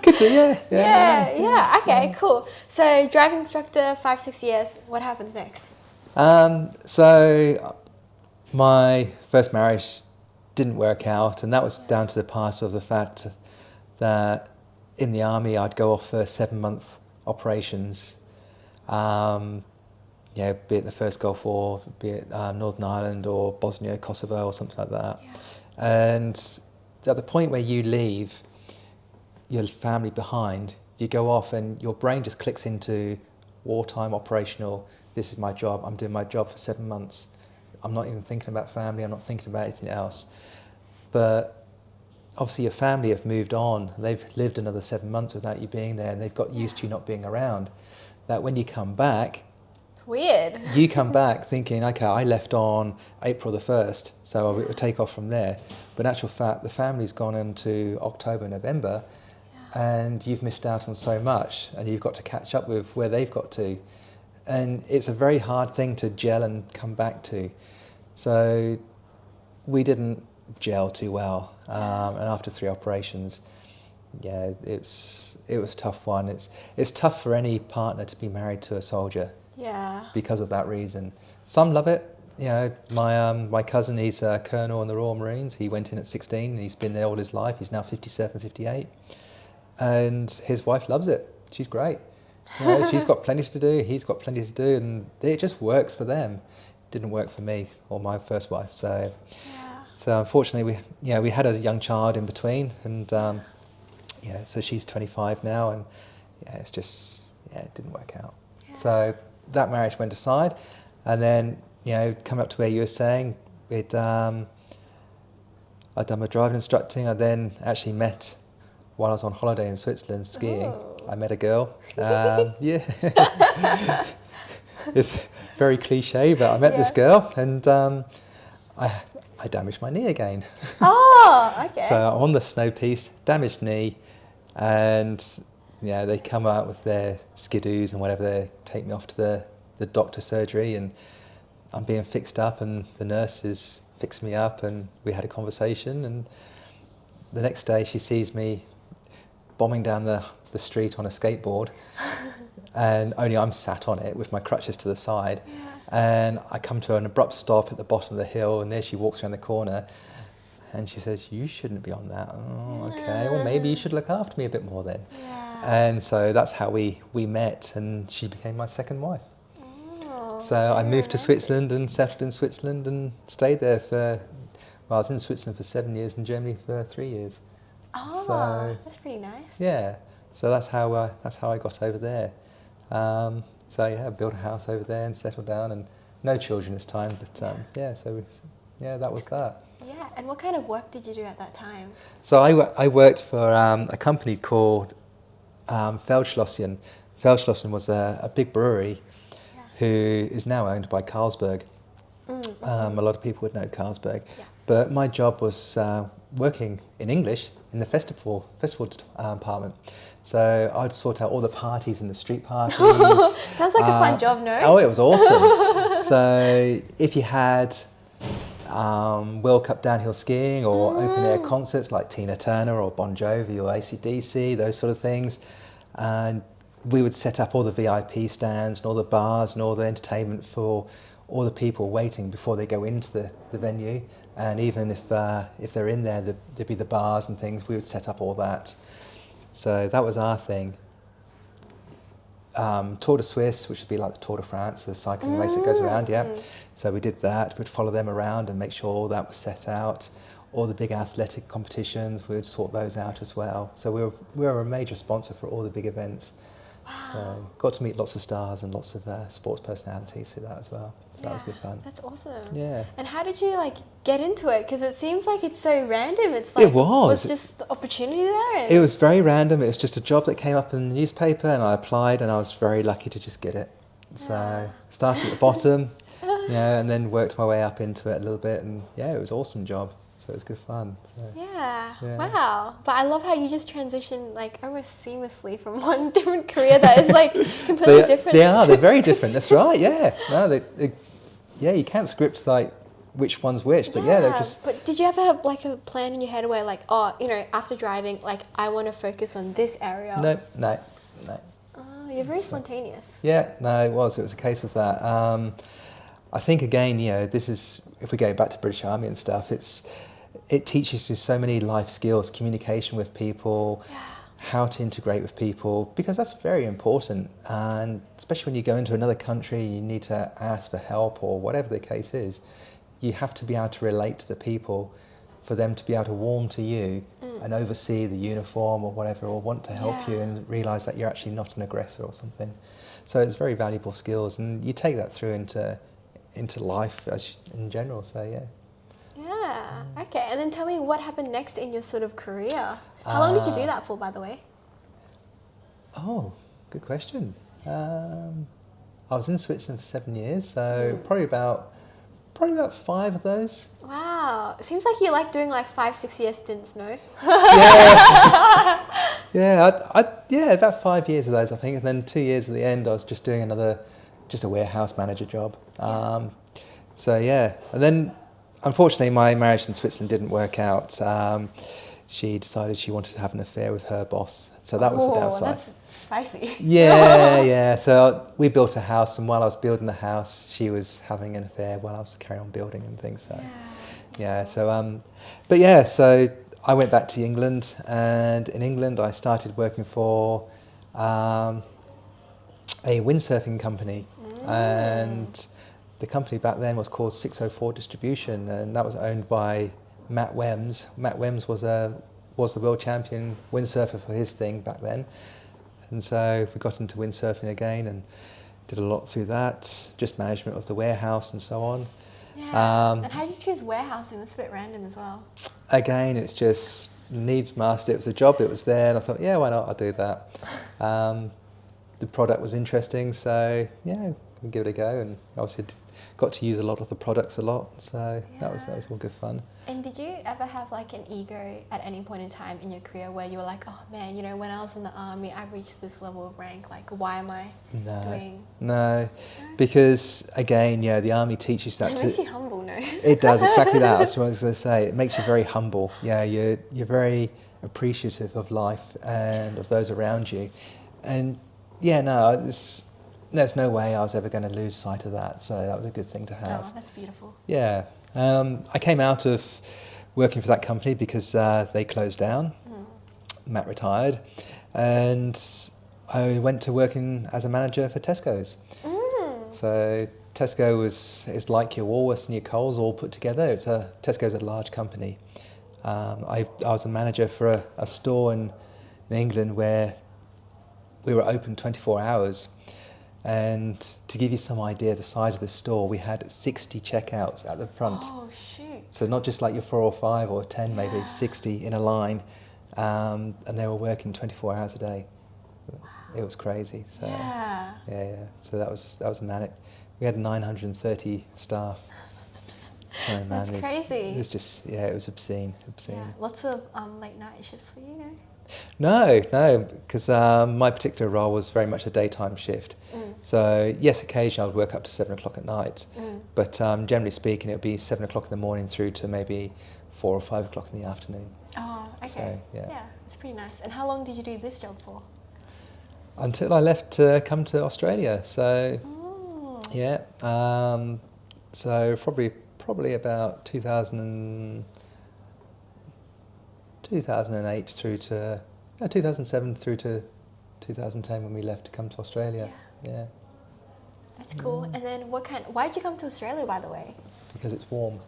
Could do, yeah. Yeah. Okay, cool. So driving instructor, 5-6 years. What happens next? So my first marriage didn't work out, and that was down to the part of the fact that in the army I'd go off for 7-month operations. Be it the first Gulf War, be it Northern Ireland or Bosnia, Kosovo or something like that. Yeah. And at the point where you leave your family behind, you go off and your brain just clicks into wartime operational, this is my job, I'm doing my job for 7 months. I'm not even thinking about family, I'm not thinking about anything else. But obviously your family have moved on, they've lived another 7 months without you being there, and they've got used to you not being around. That when you come back, it's weird. You come back thinking, okay, I left on April the 1st, so I will take off from there. But in actual fact, the family's gone into October, November, and you've missed out on so much, and you've got to catch up with where they've got to. And it's a very hard thing to gel and come back to. So we didn't gel too well. And after 3 operations, it was a tough one. It's tough for any partner to be married to a soldier. Yeah. Because of that reason. Some love it. My cousin, he's a colonel in the Royal Marines. He went in at 16 and he's been there all his life. He's now 57, 58. And his wife loves it. She's great. She's got plenty to do, he's got plenty to do, and it just works for them. It didn't work for me or my first wife. So unfortunately we had a young child in between, and so she's 25 now, and it didn't work out. Yeah. So that marriage went aside, and then coming up to where you were saying, I'd done my driving instructing. I then actually met, while I was on holiday in Switzerland skiing, I met a girl. It's very cliche, but I met this girl, and I damaged my knee again. Oh, okay. So I'm on the snow piste, damaged knee, and they come out with their skidoos and whatever, they take me off to the doctor surgery, and I'm being fixed up, and the nurses fixed me up, and we had a conversation, and the next day she sees me bombing down the street on a skateboard, and only I'm sat on it with my crutches to the side, and I come to an abrupt stop at the bottom of the hill, and there she walks around the corner, and she says, "You shouldn't be on that." Oh, okay, well maybe you should look after me a bit more then. And so that's how we met, and she became my second wife. So I moved to Switzerland and settled in Switzerland and stayed there I was in Switzerland for 7 years and Germany for 3 years. Oh, so, that's pretty nice. Yeah, so that's how I got over there. Built a house over there and settled down, and no children this time. But that was that. Yeah, and what kind of work did you do at that time? So I worked for a company called Feldschlossen. Feldschlossen was a big brewery who is now owned by Carlsberg. A lot of people would know Carlsberg. Yeah. But my job was working in English in the festival department. So I'd sort out all the parties and the street parties. Sounds like a fun job, no? Oh, it was awesome. So if you had World Cup downhill skiing or open air concerts like Tina Turner or Bon Jovi or AC/DC, those sort of things, and we would set up all the VIP stands and all the bars and all the entertainment for all the people waiting before they go into the venue. And even if they're in there, there'd be the bars and things, we would set up all that. So that was our thing. Tour de Suisse, which would be like the Tour de France, the cycling race that goes around, So we did that. We'd follow them around and make sure all that was set out. All the big athletic competitions, we would sort those out as well. So we were a major sponsor for all the big events. Wow. So got to meet lots of stars and lots of sports personalities through that as well. So that was good fun. That's awesome. Yeah. And how did you get into it? Because it seems like it's so random. It's like, it was just the opportunity there. It was very random. It was just a job that came up in the newspaper, and I applied, and I was very lucky to just get it. So started at the bottom, and then worked my way up into it a little bit, and it was an awesome job. So it was good fun. So, wow. But I love how you just transitioned almost seamlessly from one different career that is completely different. They're very different. That's right. Yeah. No, you can't script which one's which. But yeah, they're just... But did you ever have like a plan in your head where like, oh, you know, after driving, like I want to focus on this area? No. Oh, you're very spontaneous. Yeah, no, it was a case of that. I think again, you know, this is, if we go back to British Army and stuff, it teaches you so many life skills, communication with people, how to integrate with people, because that's very important. And especially when you go into another country, you need to ask for help or whatever the case is. You have to be able to relate to the people for them to be able to warm to you and oversee the uniform or whatever, or want to help you and realise that you're actually not an aggressor or something. So it's very valuable skills, and you take that through into life in general. So yeah, okay. And then tell me what happened next in your sort of career. How long did you do that for, by the way? Oh, good question. I was in Switzerland for 7 years, so probably about 5 of those. Wow, it seems like you like doing like 5-6 year stints, no? Yeah, about 5 years of those, I think, and then 2 years at the end, I was just doing just a warehouse manager job. So yeah, and then unfortunately, my marriage in Switzerland didn't work out. She decided she wanted to have an affair with her boss, so that was the downside. That's spicy. Yeah. So we built a house, and while I was building the house, she was having an affair while I was carrying on building and things. So so I went back to England, and in England I started working for a windsurfing company, and the company back then was called 604 Distribution, and that was owned by Matt Wems. Matt Wems was the world champion windsurfer for his thing back then. And so we got into windsurfing again and did a lot through that, just management of the warehouse and so on. Yeah. And how did you choose warehousing? That's a bit random as well. Again, it's just needs must. It was a job, it was there, and I thought, yeah, why not? I'll do that. The product was interesting, so yeah, we give it a go, and obviously got to use a lot of the products a lot, so that was all good fun. And did you ever have like an ego at any point in time in your career where you were like, oh man, you know, when I was in the army, I reached this level of rank, like why am I doing... No, because again, the army teaches that. It makes you humble, no? It does, exactly that. That's what I was going to say. It makes you very humble. Yeah, you're very appreciative of life and of those around you. And there's no way I was ever going to lose sight of that, so that was a good thing to have. Oh, that's beautiful. Yeah. I came out of working for that company because they closed down. Matt retired, and I went to working as a manager for Tesco's. So Tesco is like your Woolworths and your Coles all put together. Tesco's a large company. I was a manager for a store in England where we were open 24 hours. And to give you some idea of the size of the store, we had 60 checkouts at the front. Oh, shoot. So not just like your 4 or 5 or 10, maybe 60 in a line. And they were working 24 hours a day. It was crazy. So, yeah. So that was manic. We had 930 staff. Oh, man, That's crazy. It's just, it was obscene. Yeah. Lots of late night shifts for you, no? No, because my particular role was very much a daytime shift. So yes, occasionally I would work up to 7 o'clock at night, but generally speaking, it would be 7 o'clock in the morning through to maybe 4 or 5 o'clock in the afternoon. Oh, okay. So, yeah, it's pretty nice. And how long did you do this job for? Until I left to come to Australia. So so probably about 2008 through to 2007 through to 2010 when we left to come to Australia. Yeah. That's cool. And then why did you come to Australia, by the way? Because it's warm.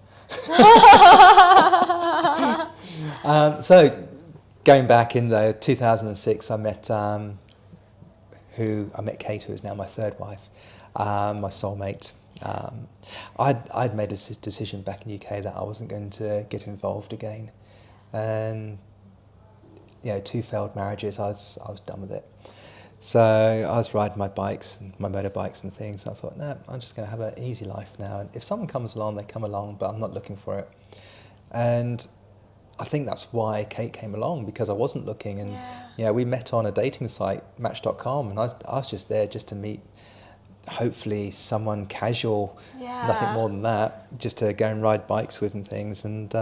So going back in 2006, I met Kate, who is now my third wife, my soulmate. I'd made a decision back in the UK that I wasn't going to get involved again. And 2 failed marriages, I was done with it. So I was riding my motorbikes and things, and I thought, no, I'm just going to have an easy life now. And if someone comes along, they come along, but I'm not looking for it. And I think that's why Kate came along, because I wasn't looking. And we met on a dating site, Match.com, and I was just there just to meet hopefully someone casual, Yeah. nothing more than that, just to go and ride bikes with and things. And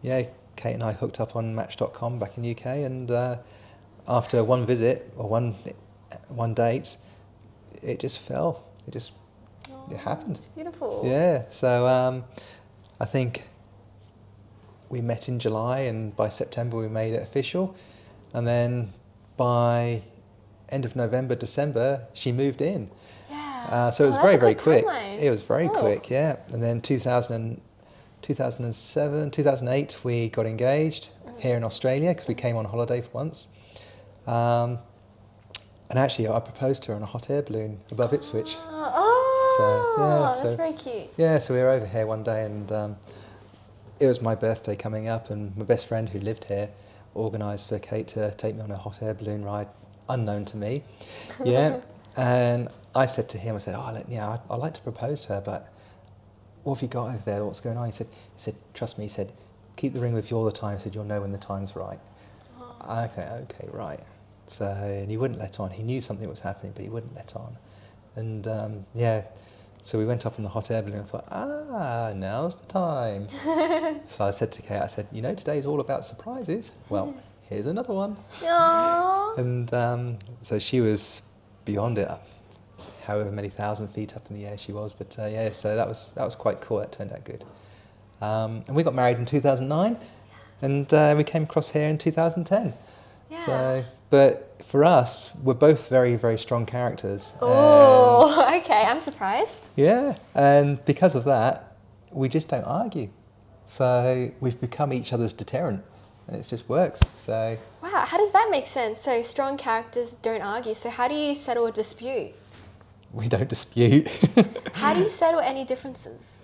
yeah, Kate and I hooked up on Match.com back in the UK, and after one visit or one date, it just fell. It happened. It's beautiful. Yeah. So I think we met in July, and by September we made it official, and then by end of November, December, she moved in. Yeah. So it was that's very, a very quick quick. timeline. It was very Oh. quick, yeah. And then 2007, 2008, we got engaged here in Australia because we came on holiday for once. And actually, I proposed to her on a hot air balloon above Ipswich. That's very cute. Yeah, so we were over here one day, and it was my birthday coming up, and my best friend who lived here organised for Kate to take me on a hot air balloon ride, unknown to me. Yeah, and I said to him, I said, I'd like to propose to her, but what have you got over there? What's going on? He said, trust me. He said, keep the ring with you all the time. He said, you'll know when the time's right. I said, okay, right. So, and he wouldn't let on. He knew something was happening, but he wouldn't let on. And so we went up on the hot air balloon and thought, now's the time. So I said to Kate, I said, today's all about surprises. Well, here's another one. Aww. And so she was beyond it, however many thousand feet up in the air she was. But so that was quite cool. That turned out good. And we got married in 2009, and we came across here in 2010. Yeah. So, but for us, we're both very, very strong characters. Oh, okay. I'm surprised. Yeah, and because of that, we just don't argue. So we've become each other's deterrent, and it just works. So Wow, how does that make sense? So strong characters don't argue. So how do you settle a dispute? we don't dispute. How do you settle any differences?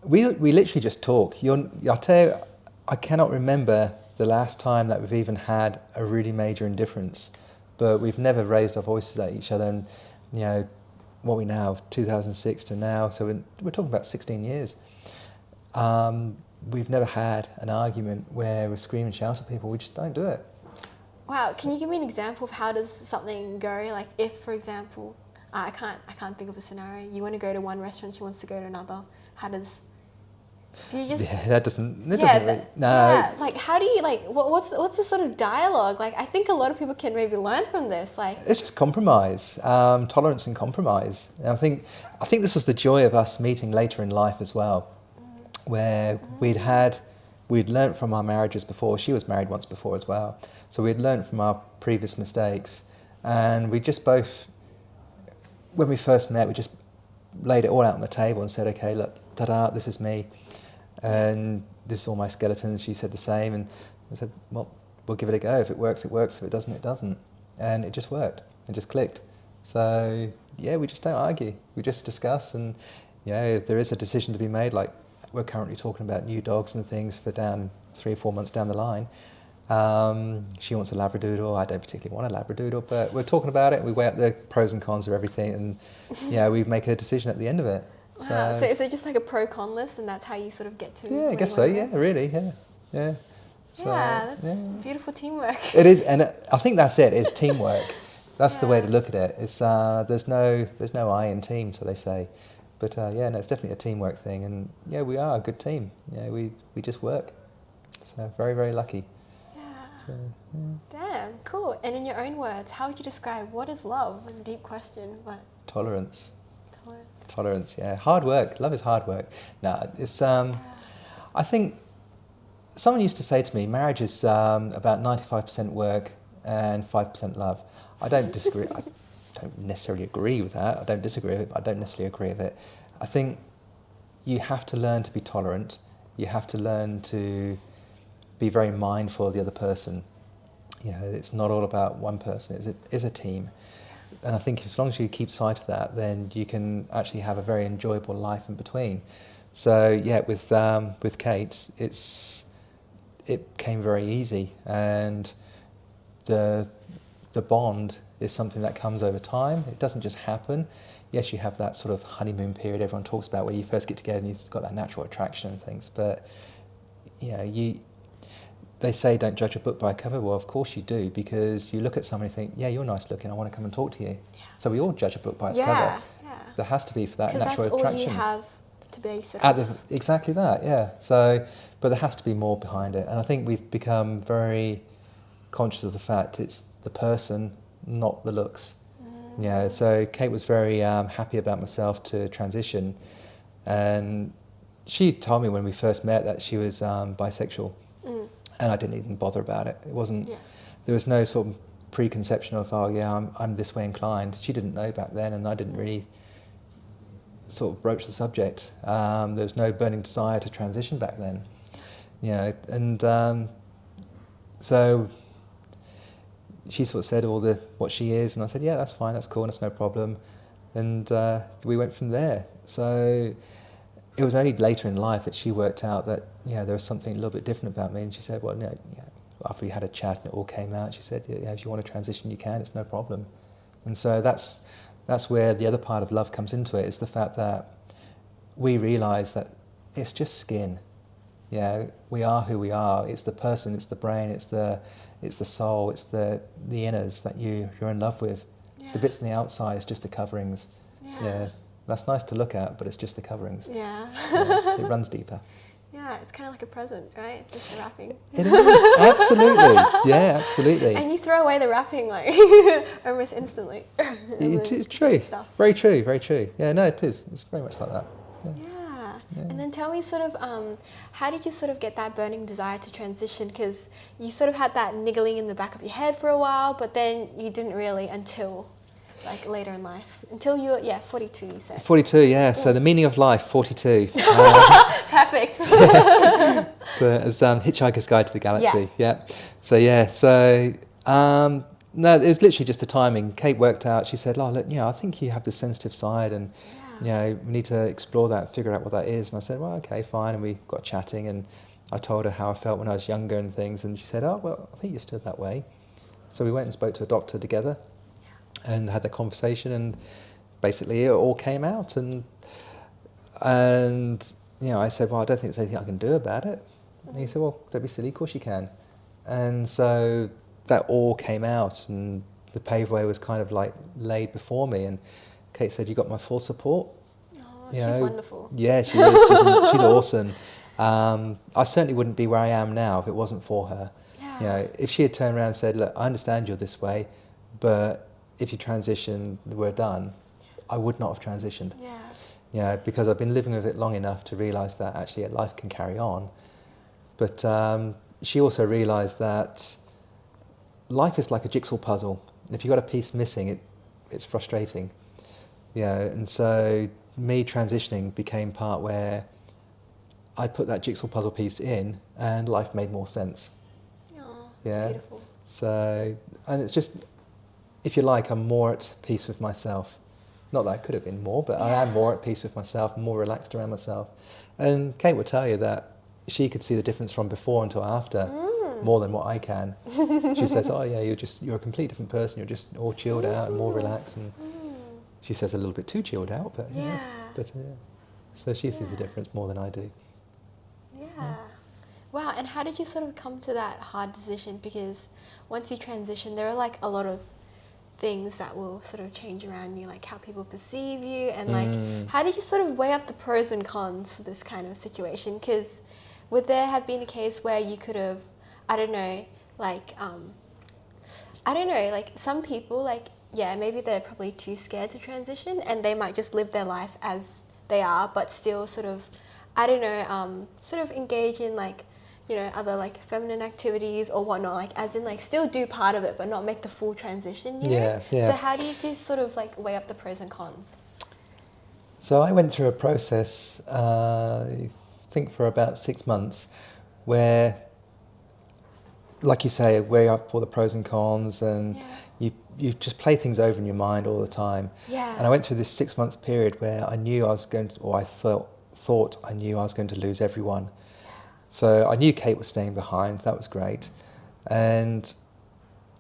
We literally just talk. I'll tell you, I cannot remember the last time that we've even had a really major indifference, but we've never raised our voices at each other. And what we now, 2006 to now, so we're talking about 16 years. We've never had an argument where we scream and shout at people. We just don't do it. Wow, can you give me an example of how does something go? Like if, for example, I can't think of a scenario. You want to go to one restaurant, she wants to go to another. Do you just... Yeah, that doesn't really... No. Yeah, like how do you, what's the sort of dialogue? Like I think a lot of people can maybe learn from this. It's just compromise, tolerance and compromise. And I think this was the joy of us meeting later in life as well, where we'd learnt from our marriages before. She was married once before as well. So we'd learnt from our previous mistakes, and we just both, when we first met, we just laid it all out on the table and said, okay, look, ta-da, this is me. And this is all my skeletons. She said the same, and I said, well, we'll give it a go. If it works, it works. If it doesn't, it doesn't. And it just worked. It just clicked. So yeah, we just don't argue. We just discuss, and if there is a decision to be made, like we're currently talking about new dogs and things for down 3 or 4 months down the line. She wants a Labradoodle. I don't particularly want a Labradoodle, but we're talking about it. We weigh up the pros and cons of everything, and we make a decision at the end of it. Wow. So is it just like a pro-con list, and that's how you sort of get to... Yeah, I guess so. Yeah, really. Yeah. So, that's beautiful teamwork. It is, and I think that's it. It's teamwork. That's the way to look at it. It's there's no I in team, so they say, but it's definitely a teamwork thing, and we are a good team. We just work. So very, very lucky. So, Damn, cool. And in your own words, how would you describe what is love? A deep question, but... Tolerance, yeah. Hard work. Love is hard work. No, it's... I think someone used to say to me, marriage is about 95% work and 5% love. I don't disagree. I don't necessarily agree with that. I don't disagree with it, but I don't necessarily agree with it. I think you have to learn to be tolerant. You have to learn to be very mindful of the other person. It's not all about one person. It's a team. And I think as long as you keep sight of that, then you can actually have a very enjoyable life in between. So with Kate, it came very easy, and the bond is something that comes over time. It doesn't just happen. Yes, you have that sort of honeymoon period everyone talks about, where you first get together and you've got that natural attraction and things. But they say don't judge a book by a cover. Well, of course you do, because you look at somebody and think, yeah, you're nice looking, I want to come and talk to you. Yeah. So we all judge a book by its cover. Yeah. There has to be for that natural that's attraction. all you have to be sort of... Exactly that, yeah. So, but there has to be more behind it. And I think we've become very conscious of the fact it's the person, not the looks. Yeah, so Kate was very happy about myself to transition, and she told me when we first met that she was bisexual, and I didn't even bother about it. It wasn't. Yeah. There was no sort of preconception of, oh yeah, I'm this way inclined. She didn't know back then, and I didn't really sort of broach the subject. There was no burning desire to transition back then. Yeah, and so she sort of said what she is, and I said, yeah, that's fine, that's cool, that's no problem. And we went from there. So it was only later in life that she worked out that, there was something a little bit different about me. And she said, well, no, after we had a chat and it all came out, she said, yeah, if you want to transition, you can, it's no problem. And so that's where the other part of love comes into it, is the fact that we realise that it's just skin. We are who we are. It's the person, it's the brain, it's the soul, it's the inners that you're in love with. Yeah. The bits on the outside is just the coverings. Yeah. That's nice to look at, but it's just the coverings. Yeah. It runs deeper. Yeah, it's kind of like a present, right? It's just the wrapping. It is, absolutely. Yeah, absolutely. And you throw away the wrapping like almost instantly. It is true. Very true, very true. Yeah, no, it is. It's very much like that. Yeah. And then tell me sort of, how did you sort of get that burning desire to transition? Because you sort of had that niggling in the back of your head for a while, but then you didn't really until like later in life. Until you were, 42 you said. 42, yeah. So the meaning of life, 42. Perfect. So as Hitchhiker's Guide to the Galaxy, So, no, it was literally just the timing. Kate worked out, she said, oh, look, I think you have this sensitive side, and we need to explore that, figure out what that is. And I said, well, okay, fine. And we got chatting, and I told her how I felt when I was younger and things. And she said, oh, well, I think you're still that way. So we went and spoke to a doctor together and had that conversation, and basically it all came out. And I said, well, I don't think there's anything I can do about it. And he said, well, don't be silly, of course you can. And so that all came out, and the paveway was kind of like laid before me. And Kate said, you got my full support. Oh, she's wonderful. Yeah, she is. She's awesome. I certainly wouldn't be where I am now if it wasn't for her. Yeah. If she had turned around and said, look, I understand you're this way, but if you transition, we're done, I would not have transitioned. Because I've been living with it long enough to realise that actually life can carry on. But she also realised that life is like a jigsaw puzzle. If you've got a piece missing, it's frustrating. And so me transitioning became part where I put that jigsaw puzzle piece in, and life made more sense. Oh, that's beautiful. So, and it's just, if you like, I'm more at peace with myself. Not that I could have been more, but I am more at peace with myself, more relaxed around myself. And Kate would tell you that she could see the difference from before until after, more than what I can. She says, oh yeah, you're a complete different person, you're just all chilled out and more relaxed. And she says a little bit too chilled out, but so she sees the difference more than I do. Wow, and how did you sort of come to that hard decision? Because once you transition, there are like a lot of things that will sort of change around you, like how people perceive you, and like how did you sort of weigh up the pros and cons for this kind of situation? Because would there have been a case where you could have, I don't know, like some people, like, maybe they're probably too scared to transition, and they might just live their life as they are, but still sort of, I don't know, sort of engage in like, other like feminine activities or whatnot, like as in like still do part of it but not make the full transition, you know? So how do you just sort of like weigh up the pros and cons? So I went through a process, I think for about 6 months, where, like you say, weigh up all the pros and cons, and you just play things over in your mind all the time. And I went through this 6 month period where I knew I was going to, or I thought I knew I was going to lose everyone. So I knew Kate was staying behind, that was great. And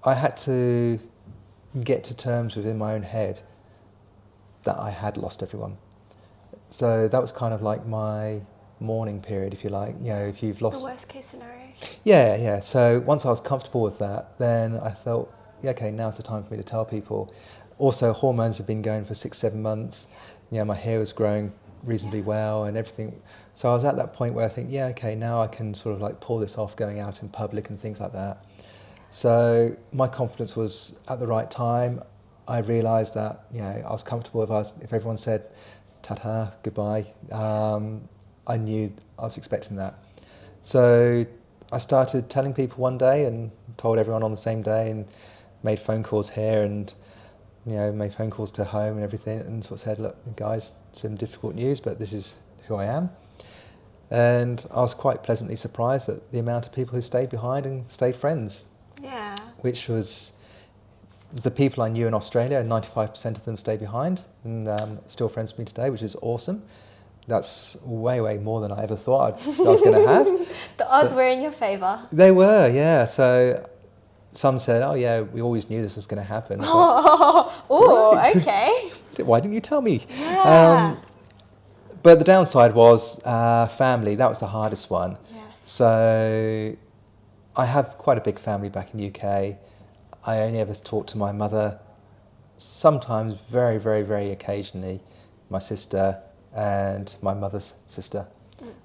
I had to get to terms within my own head that I had lost everyone. So that was kind of like my mourning period, if you like. You know, if you've lost... The worst case scenario. Yeah, yeah. So once I was comfortable with that, then I thought, yeah, okay, now's the time for me to tell people. Also, hormones have been going for 6-7 months. You know, my hair was growing reasonably well and everything. So I was at that point where I think, yeah, okay, now I can sort of like pull this off going out in public and things like that. So my confidence was at the right time. I realised that, you know, I was comfortable if everyone said, ta-ta, goodbye. I knew I was expecting that. So I started telling people one day and told everyone on the same day and made phone calls here and, you know, made phone calls to home and everything and sort of said, look, guys, some difficult news, but this is who I am. And I was quite pleasantly surprised at the amount of people who stayed behind and stayed friends. Yeah. Which was the people I knew in Australia, 95% of them stayed behind and still friends with me today, which is awesome. That's way, way more than I ever thought I was going to have. The odds were in your favour. They were, yeah. So some said, oh yeah, we always knew this was going to happen. Oh, right. Okay. Why didn't you tell me? Yeah. But the downside was family. That was the hardest one. Yes. So I have quite a big family back in the UK. I only ever talk to my mother, sometimes very, very, very occasionally, my sister and my mother's sister.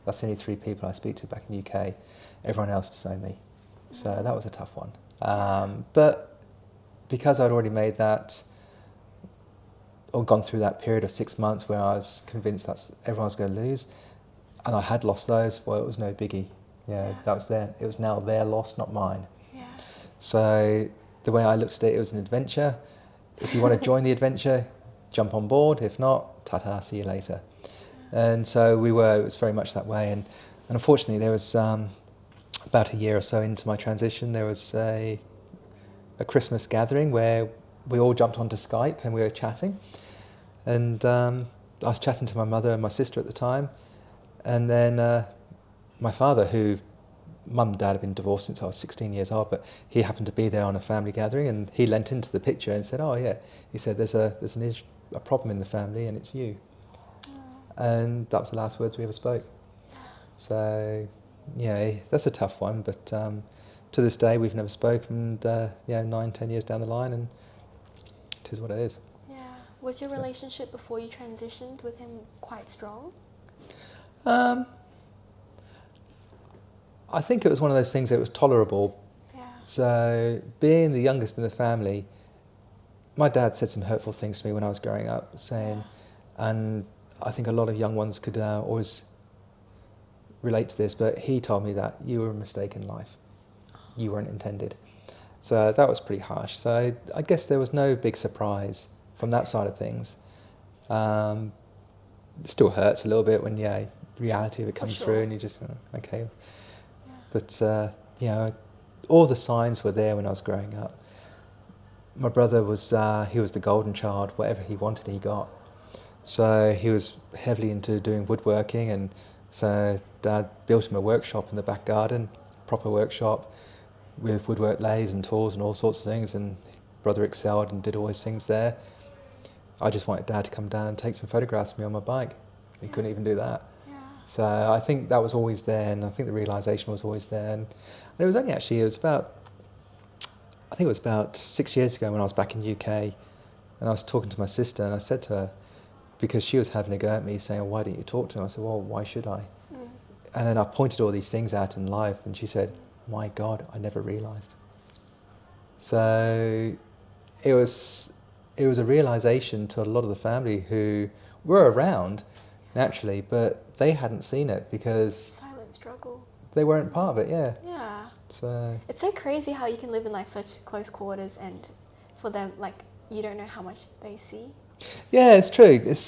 That's the only 3 people I speak to back in the UK. Everyone else disowned me. So that was a tough one. But because I'd already made that, or gone through that period of 6 months where I was convinced that everyone was going to lose, and I had lost those, well, it was no biggie. Yeah, that was it was now their loss, not mine. Yeah. So the way I looked at it, it was an adventure. If you want to join the adventure, jump on board. If not, ta-ta, see you later. And so it was very much that way. And unfortunately, there was about a year or so into my transition, there was a Christmas gathering where we all jumped onto Skype and we were chatting. And I was chatting to my mother and my sister at the time. And then my father, who mum and dad had been divorced since I was 16 years old, but he happened to be there on a family gathering and he leant into the picture and said, oh yeah, he said, there's a problem in the family and it's you. And that was the last words we ever spoke. So, yeah, that's a tough one, but to this day we've never spoken, and 9-10 years down the line, and it is what it is. Yeah. Was your relationship before you transitioned with him quite strong? I think it was one of those things that was tolerable. Yeah. So, being the youngest in the family, my dad said some hurtful things to me when I was growing up, saying, and I think a lot of young ones could always relate to this, but he told me that you were a mistake in life. You weren't intended. So that was pretty harsh. So I guess there was no big surprise from that side of things. It still hurts a little bit when, the reality of it comes through and you just, okay. Yeah. But, all the signs were there when I was growing up. My brother was, he was the golden child. Whatever he wanted, he got. So he was heavily into doing woodworking, and so Dad built him a workshop in the back garden, proper workshop with woodwork lathes and tools and all sorts of things, and brother excelled and did all those things there. I just wanted Dad to come down and take some photographs of me on my bike. He couldn't even do that. Yeah. So I think that was always there, and I think the realisation was always there. And it was only actually, I think it was about 6 years ago when I was back in the UK, and I was talking to my sister, and I said to her, because she was having a go at me saying, why don't you talk to him? I said, well, why should I? And then I pointed all these things out in life, and she said, my God, I never realised. So it was a realisation to a lot of the family who were around, naturally, but they hadn't seen it because... Silent struggle. They weren't part of it, yeah. Yeah. So it's so crazy how you can live in like such close quarters, and for them, like, you don't know how much they see. Yeah, it's true. It's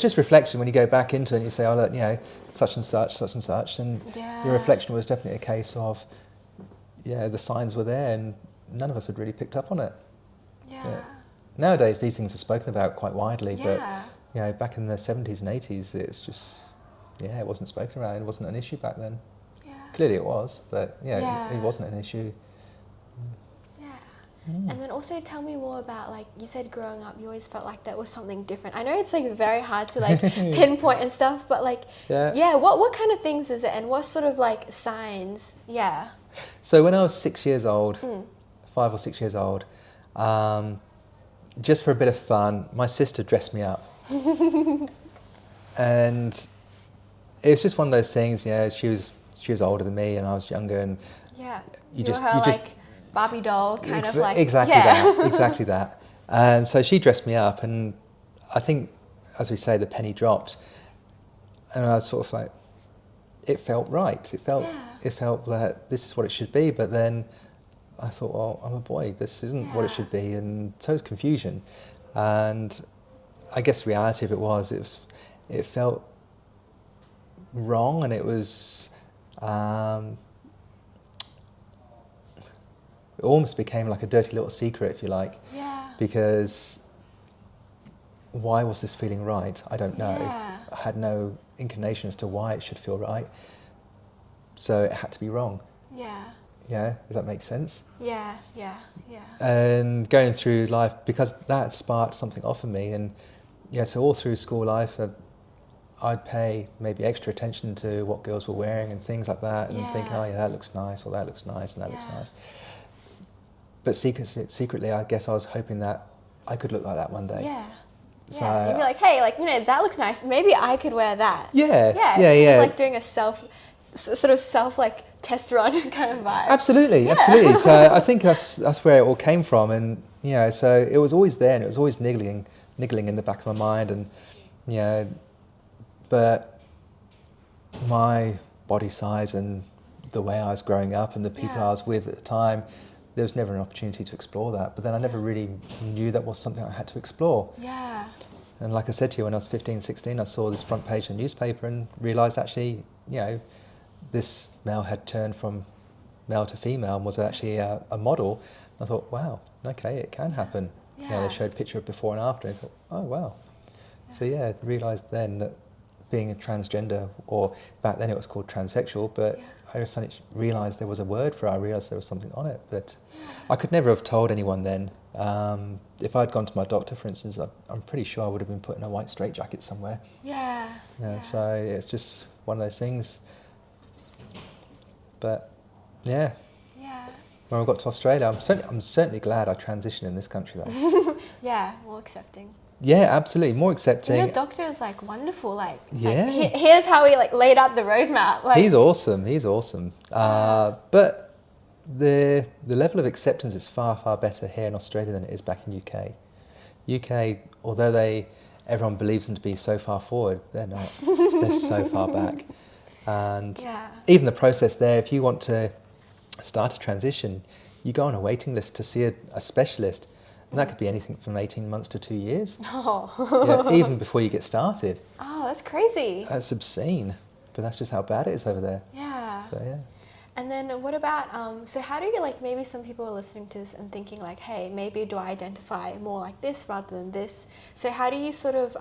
just reflection when you go back into it and you say, oh look, such and such, and your reflection was definitely a case of, the signs were there and none of us had really picked up on it. Yeah. Nowadays these things are spoken about quite widely, but back in the 70s and 80s it's just, it wasn't spoken about. It wasn't an issue back then. Yeah. Clearly it was, but it wasn't an issue. Yeah. And then also tell me more about, like, you said growing up, you always felt like that was something different. I know it's like very hard to like pinpoint and stuff, but like, what kind of things is it, and what sort of like signs? Yeah. So when I was 6 years old, 5 or 6 years old, just for a bit of fun, my sister dressed me up. And it was just one of those things, she was older than me and I was younger, and you were her like Barbie doll kind of like. Exactly that. And so she dressed me up, and I think, as we say, the penny dropped, and I was sort of like, it felt right. It felt that this is what it should be. But then I thought, well, I'm a boy. This isn't what it should be, and so it's confusion. And I guess the reality of it felt wrong, and it was. It almost became like a dirty little secret, if you like. Yeah. Because why was this feeling right? I don't know. Yeah. I had no inclination as to why it should feel right. So it had to be wrong. Yeah. Yeah, does that make sense? Yeah. And going through life, because that sparked something off in me, and so all through school life, I'd pay maybe extra attention to what girls were wearing and things like that, and think, oh yeah, that looks nice, or that looks nice, and that looks nice. But secretly, I guess I was hoping that I could look like that one day. Yeah. So you'd be like, hey, like, that looks nice. Maybe I could wear that. Yeah. It's like doing a self like test run kind of vibe. Absolutely. So I think that's where it all came from, and so it was always there, and it was always niggling in the back of my mind, and but my body size and the way I was growing up and the people I was with at the time, there was never an opportunity to explore that. But then I never really knew that was something I had to explore. Yeah. And like I said to you, when I was 15, 16, I saw this front page in the newspaper and realised actually, this male had turned from male to female and was actually a model. I thought, wow, okay, it can happen. They showed a picture of before and after, and I thought, oh, wow. So I realised then that being a transgender, or back then it was called transsexual, but I just realised there was a word for it. I realised there was something on it, but I could never have told anyone then. If I'd gone to my doctor, for instance, I'm pretty sure I would have been put in a white straitjacket somewhere. So it's just one of those things. But when I got to Australia, I'm certainly glad I transitioned in this country though. More accepting. Yeah, absolutely, more accepting. Your doctor is like wonderful. Like, here's how he like laid out the roadmap. Like, he's awesome. But the level of acceptance is far, far better here in Australia than it is back in UK. UK, although everyone believes them to be so far forward, they're not. They're so far back. And even the process there, if you want to start a transition, you go on a waiting list to see a specialist. And that could be anything from 18 months to 2 years. Even before you get started. Oh, that's crazy. That's obscene. But that's just how bad it is over there. So, And then what about, so how do you, like, maybe some people are listening to this and thinking like, hey, maybe do I identify more like this rather than this? So how do you sort of,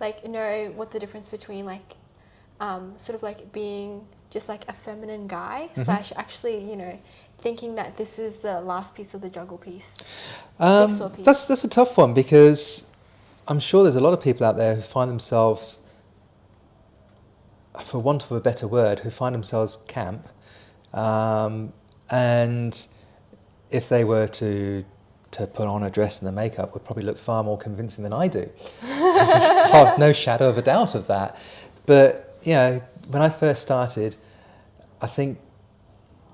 like, know what the difference between, like, sort of like being just like a feminine guy / actually, thinking that this is the last piece of the jigsaw piece? That's a tough one, because I'm sure there's a lot of people out there who find themselves, for want of a better word, who find themselves camp, and if they were to put on a dress and the makeup, would probably look far more convincing than I do. I've no shadow of a doubt of that. But when I first started, I think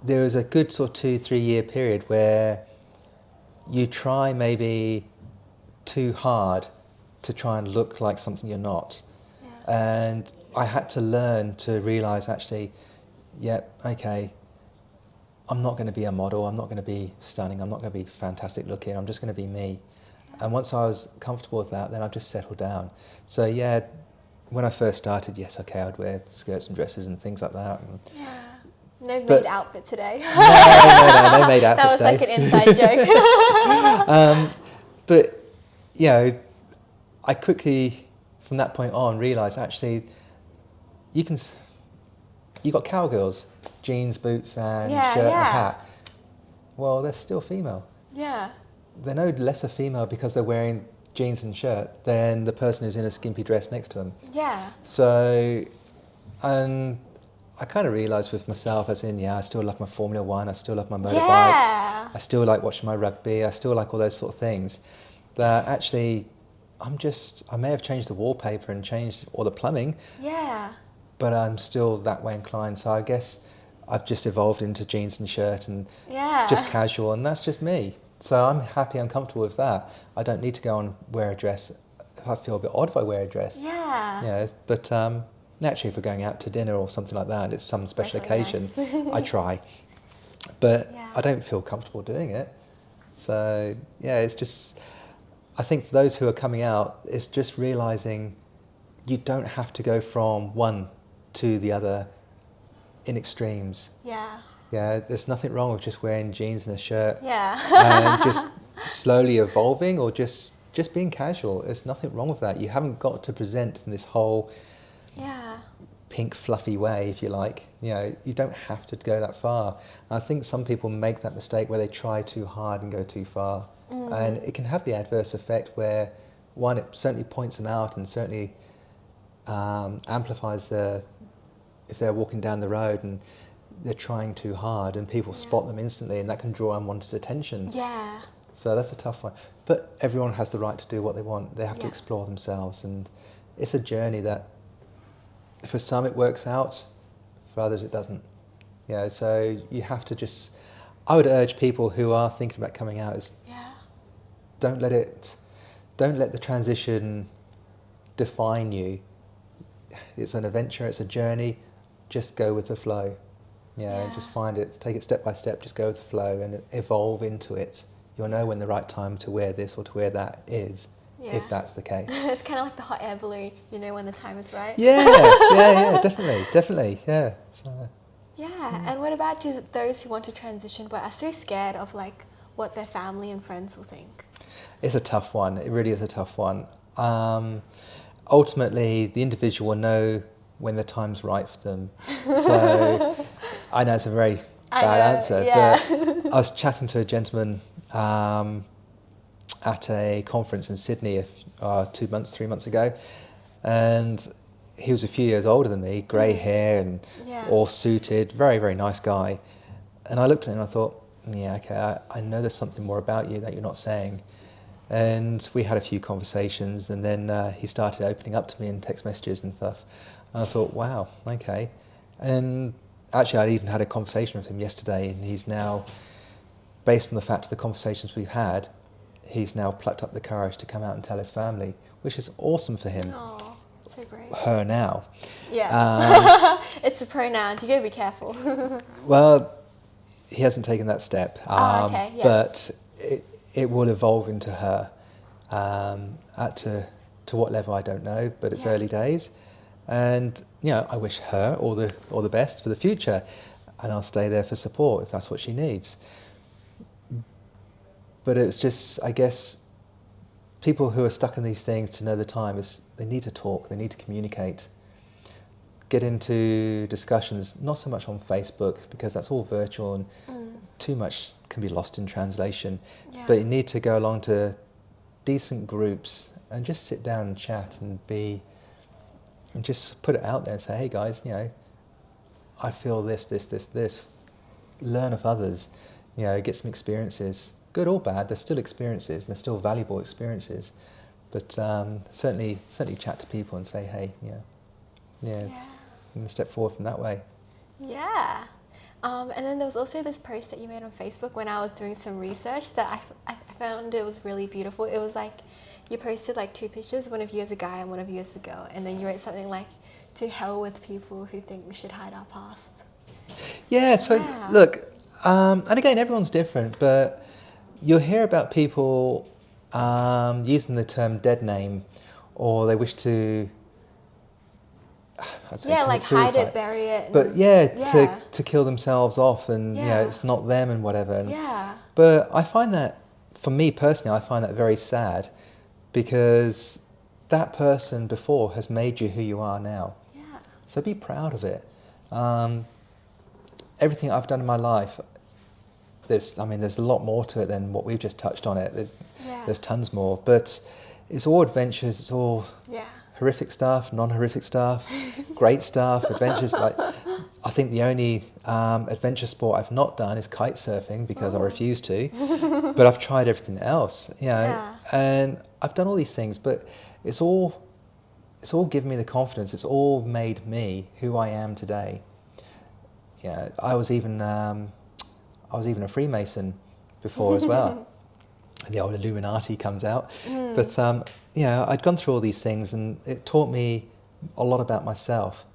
there was a good sort of 2-3 year period where you try maybe too hard to try and look like something you're not. And I had to learn to realise actually, okay, I'm not going to be a model, I'm not going to be stunning, I'm not going to be fantastic looking, I'm just going to be me. And once I was comfortable with that, then I've just settled down. So when I first started, I'd wear skirts and dresses and things like that. No maid outfit today. No maid outfit today. That was like an inside joke. But I quickly, from that point on, realised actually, you got cowgirls, jeans, boots, and shirt and a hat. Well, they're still female. Yeah. they're no less a female because they're wearing jeans and shirt than the person who's in a skimpy dress next to them. Yeah. So, and I kind of realised with myself, as in, I still love my Formula One, I still love my motorbikes, Yeah. I still like watching my rugby, I still like all those sort of things, that actually I may have changed the wallpaper and changed all the plumbing, Yeah. but I'm still that way inclined. So I guess I've just evolved into jeans and shirt and just casual, and that's just me. So I'm happy, I'm comfortable with that. I don't need to go and wear a dress. I feel a bit odd if I wear a dress. Yeah. Yeah, but naturally, if we're going out to dinner or something like that, it's some special occasion, Nice. I try. But Yeah. I don't feel comfortable doing it. So yeah, it's just, I think for those who are coming out, it's just realising you don't have to go from one to the other in extremes. Yeah. Yeah, there's nothing wrong with just wearing jeans and a shirt Yeah. and just slowly evolving, or just being casual. There's nothing wrong with that. You haven't got to present in this whole pink fluffy way, if you like. You don't have to go that far. And I think some people make that mistake where they try too hard and go too far. And it can have the adverse effect where, one, it certainly points them out and certainly amplifies if they're walking down the road and they're trying too hard and people spot them instantly, and that can draw unwanted attention. Yeah. So that's a tough one. But everyone has the right to do what they want. They have to explore themselves, and it's a journey that for some it works out, for others it doesn't. So you have to just, I would urge people who are thinking about coming out is don't let the transition define you. It's an adventure, it's a journey. Just go with the flow. Just find it, take it step by step, just go with the flow and evolve into it. You'll know when the right time to wear this or to wear that is, if that's the case. It's kind of like the hot air balloon, you know when the time is right. Yeah, definitely, yeah. So, and what about those who want to transition but are so scared of like what their family and friends will think? It's a tough one, it really is a tough one. Ultimately, the individual will know when the time's right for them. So I know it's a very bad answer, but I was chatting to a gentleman at a conference in Sydney 3 months ago, and he was a few years older than me, grey hair and all suited, very, very nice guy. And I looked at him and I thought, I know there's something more about you that you're not saying. And we had a few conversations, and then he started opening up to me in text messages and stuff. And I thought, wow, okay. And actually, I'd even had a conversation with him yesterday, and he's now, based on the fact of the conversations we've had, he's now plucked up the courage to come out and tell his family, which is awesome for him. Oh, so great. Her now. Yeah. It's the pronouns, you gotta be careful. Well, he hasn't taken that step. Okay, But it will evolve into her. To what level, I don't know, but it's early days. And I wish her all the best for the future, and I'll stay there for support if that's what she needs. But it's just, I guess, people who are stuck in these things, to know the time is they need to talk, they need to communicate, get into discussions, not so much on Facebook because that's all virtual and too much can be lost in translation. But you need to go along to decent groups and just sit down and chat and just put it out there and say, hey guys, I feel this. Learn of others, get some experiences, good or bad. They're still experiences, and they're still valuable experiences. But certainly chat to people and say, hey, and step forward from that way. Yeah. And then there was also this post that you made on Facebook when I was doing some research that I found it was really beautiful. It was like you posted like 2 pictures, one of you as a guy and one of you as a girl, and then you wrote something like, to hell with people who think we should hide our past. Look, and again, everyone's different, but you'll hear about people using the term dead name, or they wish to like suicide. hide it, bury it. But to kill themselves off, and it's not them and whatever. And, but I find that, for me personally, I find that very sad, because that person before has made you who you are now. So be proud of it. Everything I've done in my life, there's a lot more to it than what we've just touched on it. There's tons more, but it's all adventures. It's all horrific stuff, non-horrific stuff, great stuff, adventures. Like, I think the only adventure sport I've not done is kite surfing because I refuse to, but I've tried everything else, and I've done all these things, but it's all given me the confidence. It's all made me who I am today. Yeah, I was even a Freemason before as well. The old Illuminati comes out, but I'd gone through all these things, and it taught me a lot about myself.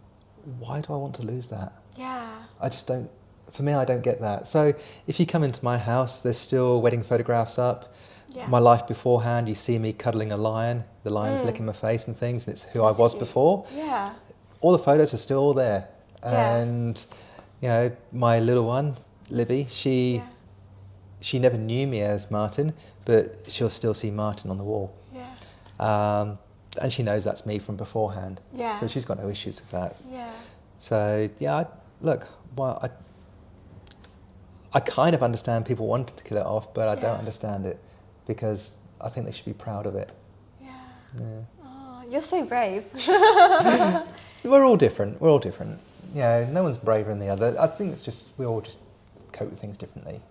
Why do I want to lose that? Yeah. I just don't. For me, I don't get that. So if you come into my house, there's still wedding photographs up. Yeah. My life beforehand, you see me cuddling a lion. The lion's licking my face and things, and it's who I was before. Yeah. All the photos are still there, and my little one, Libby, she never knew me as Martin, but she'll still see Martin on the wall. Yeah. And she knows that's me from beforehand. Yeah. So she's got no issues with that. Yeah. So I kind of understand people wanting to kill it off, but I don't understand it because I think they should be proud of it. Yeah. Oh, you're so brave. We're all different. No one's braver than the other. I think it's just we all just cope with things differently.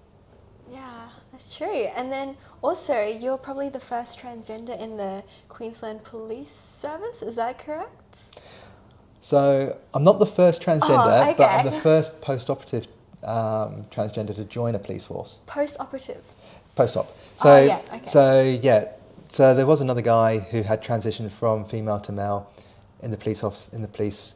Yeah, that's true. And then also, you're probably the first transgender in the Queensland Police Service. Is that correct? So I'm not the first transgender, but I'm the first post-operative transgender to join a police force. Post-operative? Post-op. So there was another guy who had transitioned from female to male in the police office, in the police.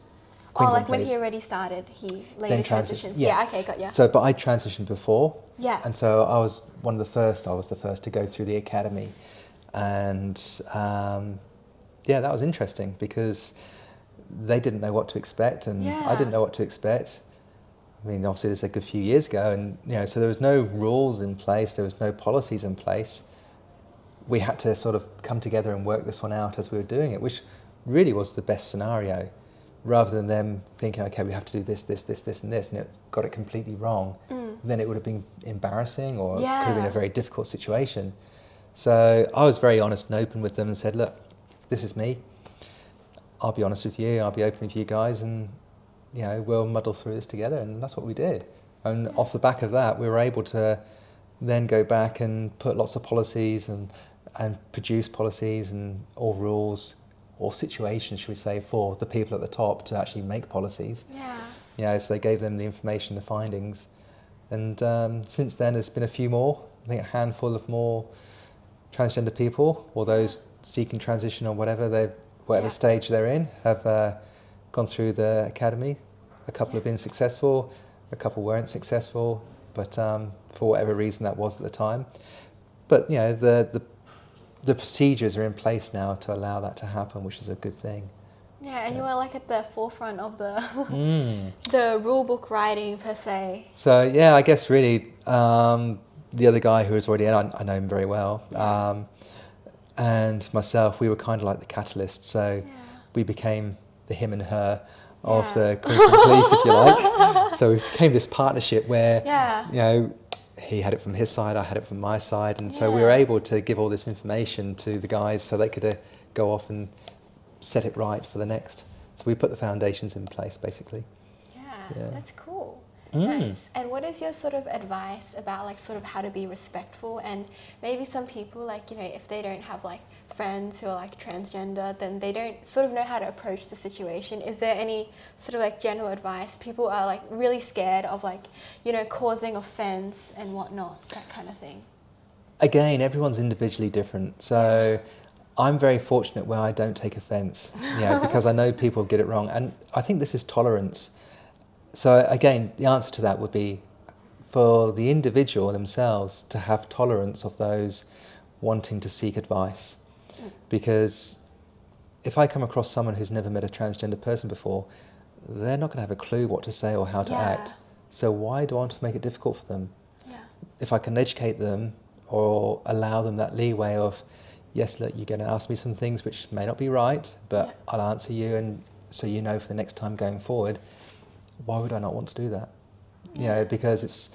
Queensland when police. he already started, he later transitioned. Yeah, okay, got you. So, but I transitioned before. Yeah. And so I was one of the first. I was the first to go through the academy, and that was interesting because they didn't know what to expect, and I didn't know what to expect. I mean, obviously, this is a good few years ago, and so there was no rules in place, there was no policies in place. We had to sort of come together and work this one out as we were doing it, which really was the best scenario, rather than them thinking, okay, we have to do this, and this, and it got it completely wrong. Then it would have been embarrassing, or it could have been a very difficult situation. So I was very honest and open with them and said, look, this is me. I'll be honest with you, I'll be open with you guys, and we'll muddle through this together, and that's what we did. And off the back of that, we were able to then go back and put lots of policies and produce policies and all rules or situations, should we say, for the people at the top to actually make policies. So they gave them the information, the findings, and since then there's been a few more. I think a handful of more transgender people, or those seeking transition or whatever stage they're in, have gone through the academy. A couple have been successful, a couple weren't successful, but for whatever reason that was at the time. But the procedures are in place now to allow that to happen, which is a good thing. Yeah, and you were like at the forefront of the the rule book writing per se. So I guess really the other guy who was already in, I know him very well, and myself, we were kind of like the catalyst. So we became the him and her of the Queensland Police, if you like. So we became this partnership where he had it from his side, I had it from my side, and so we were able to give all this information to the guys so they could go off and set it right for the next. So we put the foundations in place, basically. Yeah. That's cool. Nice. And what is your sort of advice about like sort of how to be respectful, and maybe some people like, if they don't have like friends who are like transgender, then they don't sort of know how to approach the situation. Is there any sort of like general advice? People are like really scared of like, causing offense and whatnot, that kind of thing. Again, everyone's individually different. So I'm very fortunate where I don't take offense, because I know people get it wrong. And I think this is tolerance. So again, the answer to that would be for the individual themselves to have tolerance of those wanting to seek advice. Because if I come across someone who's never met a transgender person before, they're not going to have a clue what to say or how to act. So why do I want to make it difficult for them? If I can educate them or allow them that leeway of, yes, look, you're going to ask me some things which may not be right, but I'll answer you, and so for the next time going forward, why would I not want to do that? Because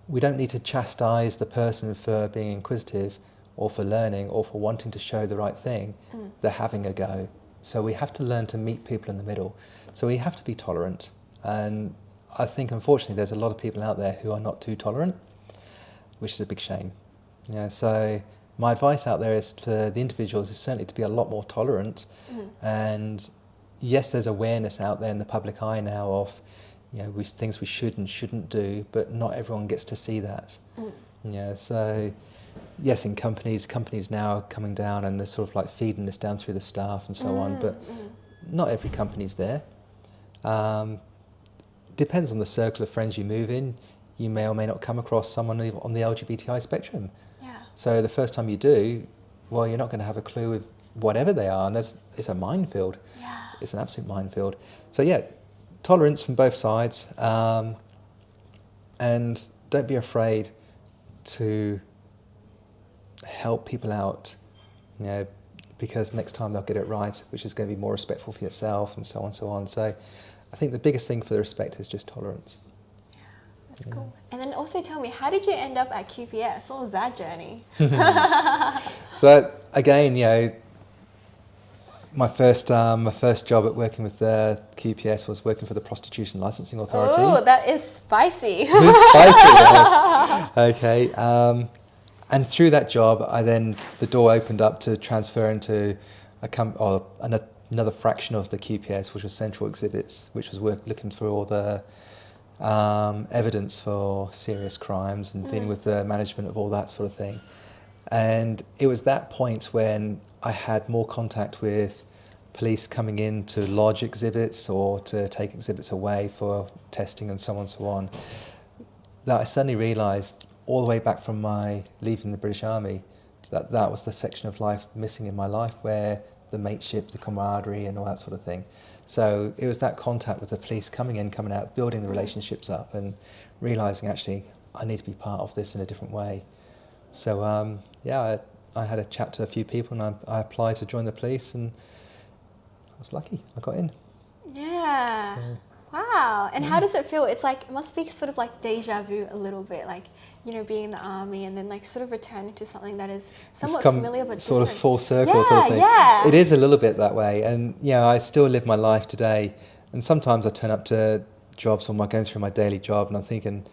we don't need to chastise the person for being inquisitive or for learning or for wanting to show the right thing. They're having a go. So we have to learn to meet people in the middle. So we have to be tolerant. And I think, unfortunately, there's a lot of people out there who are not too tolerant, which is a big shame. Yeah, so my advice out there is for the individuals is certainly to be a lot more tolerant. And yes, there's awareness out there in the public eye now of, things we should and shouldn't do, but not everyone gets to see that. Yeah, so yes, in companies now are coming down and they're sort of like feeding this down through the staff and so on, but not every company's there. Depends on the circle of friends you move in. You may or may not come across someone on the LGBTI spectrum. Yeah. So the first time you do, well, you're not going to have a clue with whatever they are, and it's a minefield. Yeah. It's an absolute minefield. So yeah, tolerance from both sides, and don't be afraid to help people out, because next time they'll get it right, which is going to be more respectful for yourself and so on and so on. So I think the biggest thing for the respect is just tolerance. That's cool. And then also tell me, how did you end up at QPS? What was that journey? So again, my first job at working with the QPS was working for the Prostitution Licensing Authority. Oh, that is spicy. It's spicy, yes. Okay. And through that job, the door opened up to transfer into another fraction of the QPS, which was Central Exhibits, which was looking for all the evidence for serious crimes and dealing with the management of all that sort of thing. And it was that point when I had more contact with police coming in to lodge exhibits or to take exhibits away for testing and so on, that I suddenly realised all the way back from my leaving the British Army that was the section of life missing in my life, where the mateship, the camaraderie and all that sort of thing. So it was that contact with the police coming in, coming out, building the relationships up and realising actually I need to be part of this in a different way. So I had a chat to a few people and I applied to join the police and I was lucky, I got in. Yeah. So, wow. And how does it feel? It's like, it must be sort of like deja vu a little bit, like, being in the army and then like sort of returning to something that is somewhat familiar but sort different. Of full circle sort of thing. Yeah. It is a little bit that way. And I still live my life today. And sometimes I turn up to jobs when I'm going through my daily job and I'm thinking,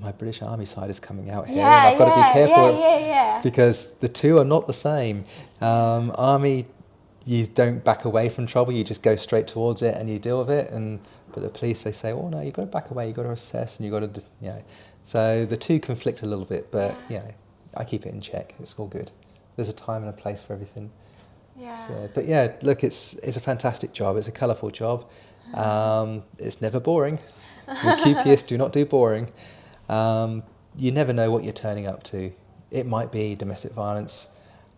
my British Army side is coming out here and I've got to be careful because the two are not the same. Army, you don't back away from trouble, you just go straight towards it and you deal with it. But the police, they say, oh no, you've got to back away, you've got to assess and you've got to, So the two conflict a little bit, but I keep it in check, it's all good. There's a time and a place for everything. Yeah. So, but look, it's a fantastic job, it's a colourful job. It's never boring. QPS do not do boring. You never know what you're turning up to. It might be domestic violence,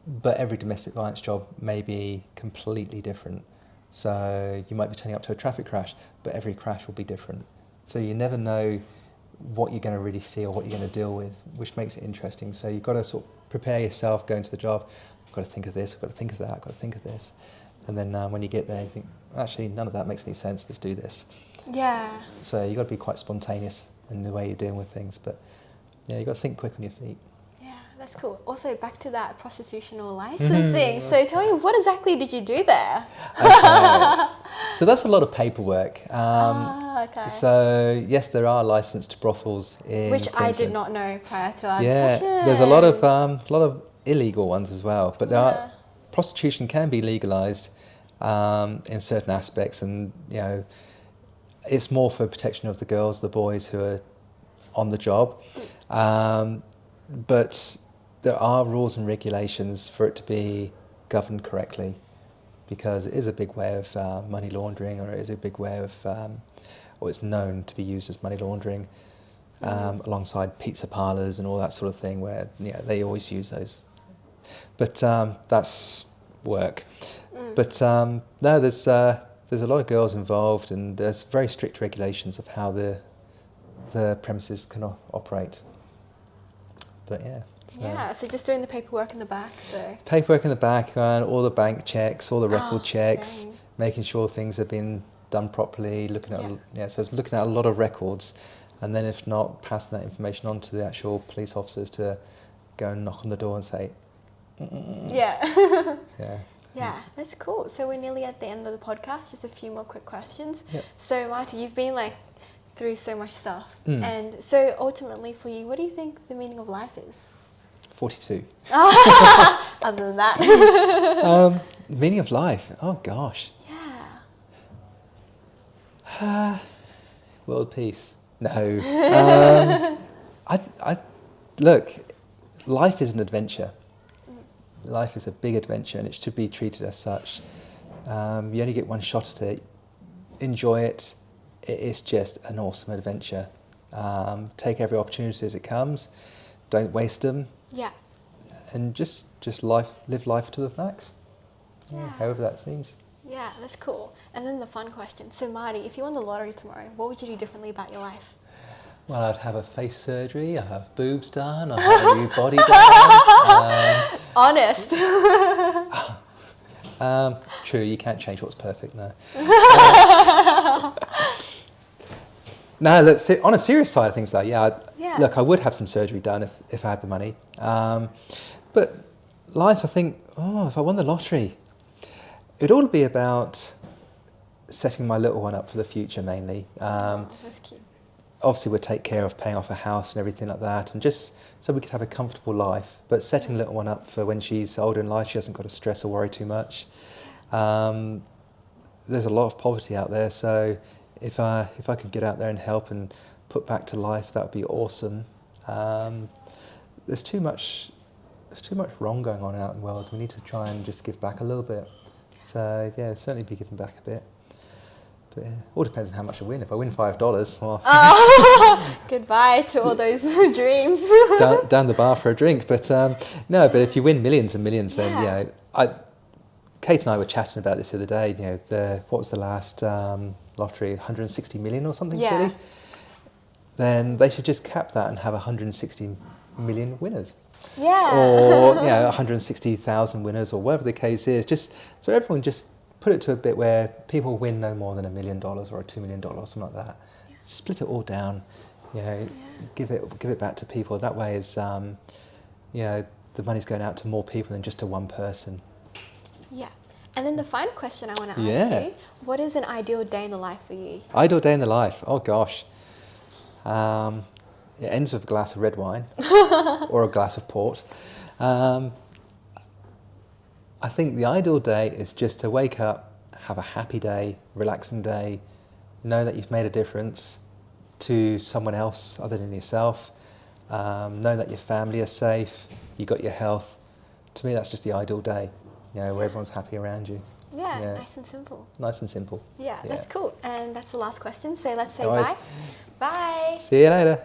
but every domestic violence job may be completely different. So you might be turning up to a traffic crash, but every crash will be different. So you never know what you're going to really see or what you're going to deal with, which makes it interesting. So you've got to sort of prepare yourself going to the job. I've got to think of this, I've got to think of that, I've got to think of this. And then when you get there, you think, actually, none of that makes any sense, let's do this. Yeah. So you've got to be quite spontaneous in the way you're dealing with things, but you've got to think quick on your feet. Yeah, that's cool. Also, back to that prostitutional licensing. So tell me, what exactly did you do there? Okay. So that's a lot of paperwork. Okay. So yes, there are licensed brothels in Which Queensland. I did not know prior to our discussion. There's a lot of illegal ones as well, but prostitution can be legalised in certain aspects, and it's more for protection of the girls, the boys who are on the job. But there are rules and regulations for it to be governed correctly, because it is a big way of money laundering, or it is a big way of, or it's known to be used as money laundering, alongside pizza parlours and all that sort of thing, where they always use those. But that's work. But no, there's a lot of girls involved, and there's very strict regulations of how the premises can operate. But so just doing the paperwork in the back. So paperwork in the back, and all the bank checks, all the record checks, making sure things have been done properly. Looking at so it's looking at a lot of records, and then if not, passing that information on to the actual police officers to go and knock on the door and say, Yeah. yeah. Yeah, that's cool. So we're nearly at the end of the podcast. Just a few more quick questions. Yep. So Marti, you've been like through so much stuff, and so ultimately for you, what do you think the meaning of life is? 42. Other than that. Meaning of life? Oh gosh. Yeah. World peace. No. I look, life is an adventure. Life is a big adventure and it should be treated as such. You only get one shot at it. Enjoy it. It is just an awesome adventure. Take every opportunity as it comes. Don't waste them. Yeah. And just live life to the max. Yeah, however that seems. Yeah, that's cool. And then the fun question. So Marti, if you won the lottery tomorrow, what would you do differently about your life? Well, I'd have a face surgery, I'd have boobs done, I'd have a new body done. Honest. True, you can't change what's perfect now. No, look, on a serious side of things though, look, I would have some surgery done if I had the money. But life, I think, if I won the lottery, it'd all be about setting my little one up for the future mainly. That's cute. Obviously, we'd take care of paying off a house and everything like that, and just so we could have a comfortable life. But setting little one up for when she's older in life, she hasn't got to stress or worry too much. There's a lot of poverty out there, so if I could get out there and help and put back to life, that would be awesome. There's too much wrong going on out in the world. We need to try and just give back a little bit. So yeah, certainly be giving back a bit. But yeah, all depends on how much I win. If I win $5, well, goodbye to all those dreams. down the bar for a drink. But no, but if you win millions and millions, then Kate and I were chatting about this the other day. You know, what was the last lottery? 160 million or something silly. Then they should just cap that and have 160 million winners. Yeah. Or 160,000 winners, or whatever the case is. Just so everyone just put it to a bit where people win no more than $1 million or $2 million or something like that. Yeah. Split it all down. Give it back to people. That way is the money's going out to more people than just to one person. Yeah. And then the final question I want to ask you, what is an ideal day in the life for you? Ideal day in the life? Oh gosh. It ends with a glass of red wine or a glass of port. I think the ideal day is just to wake up, have a happy day, relaxing day, know that you've made a difference to someone else other than yourself, know that your family is safe, you got your health. To me, that's just the ideal day, where everyone's happy around you. Yeah, nice and simple. Nice and simple. Yeah, that's cool. And that's the last question. So let's say bye. Bye. See you later.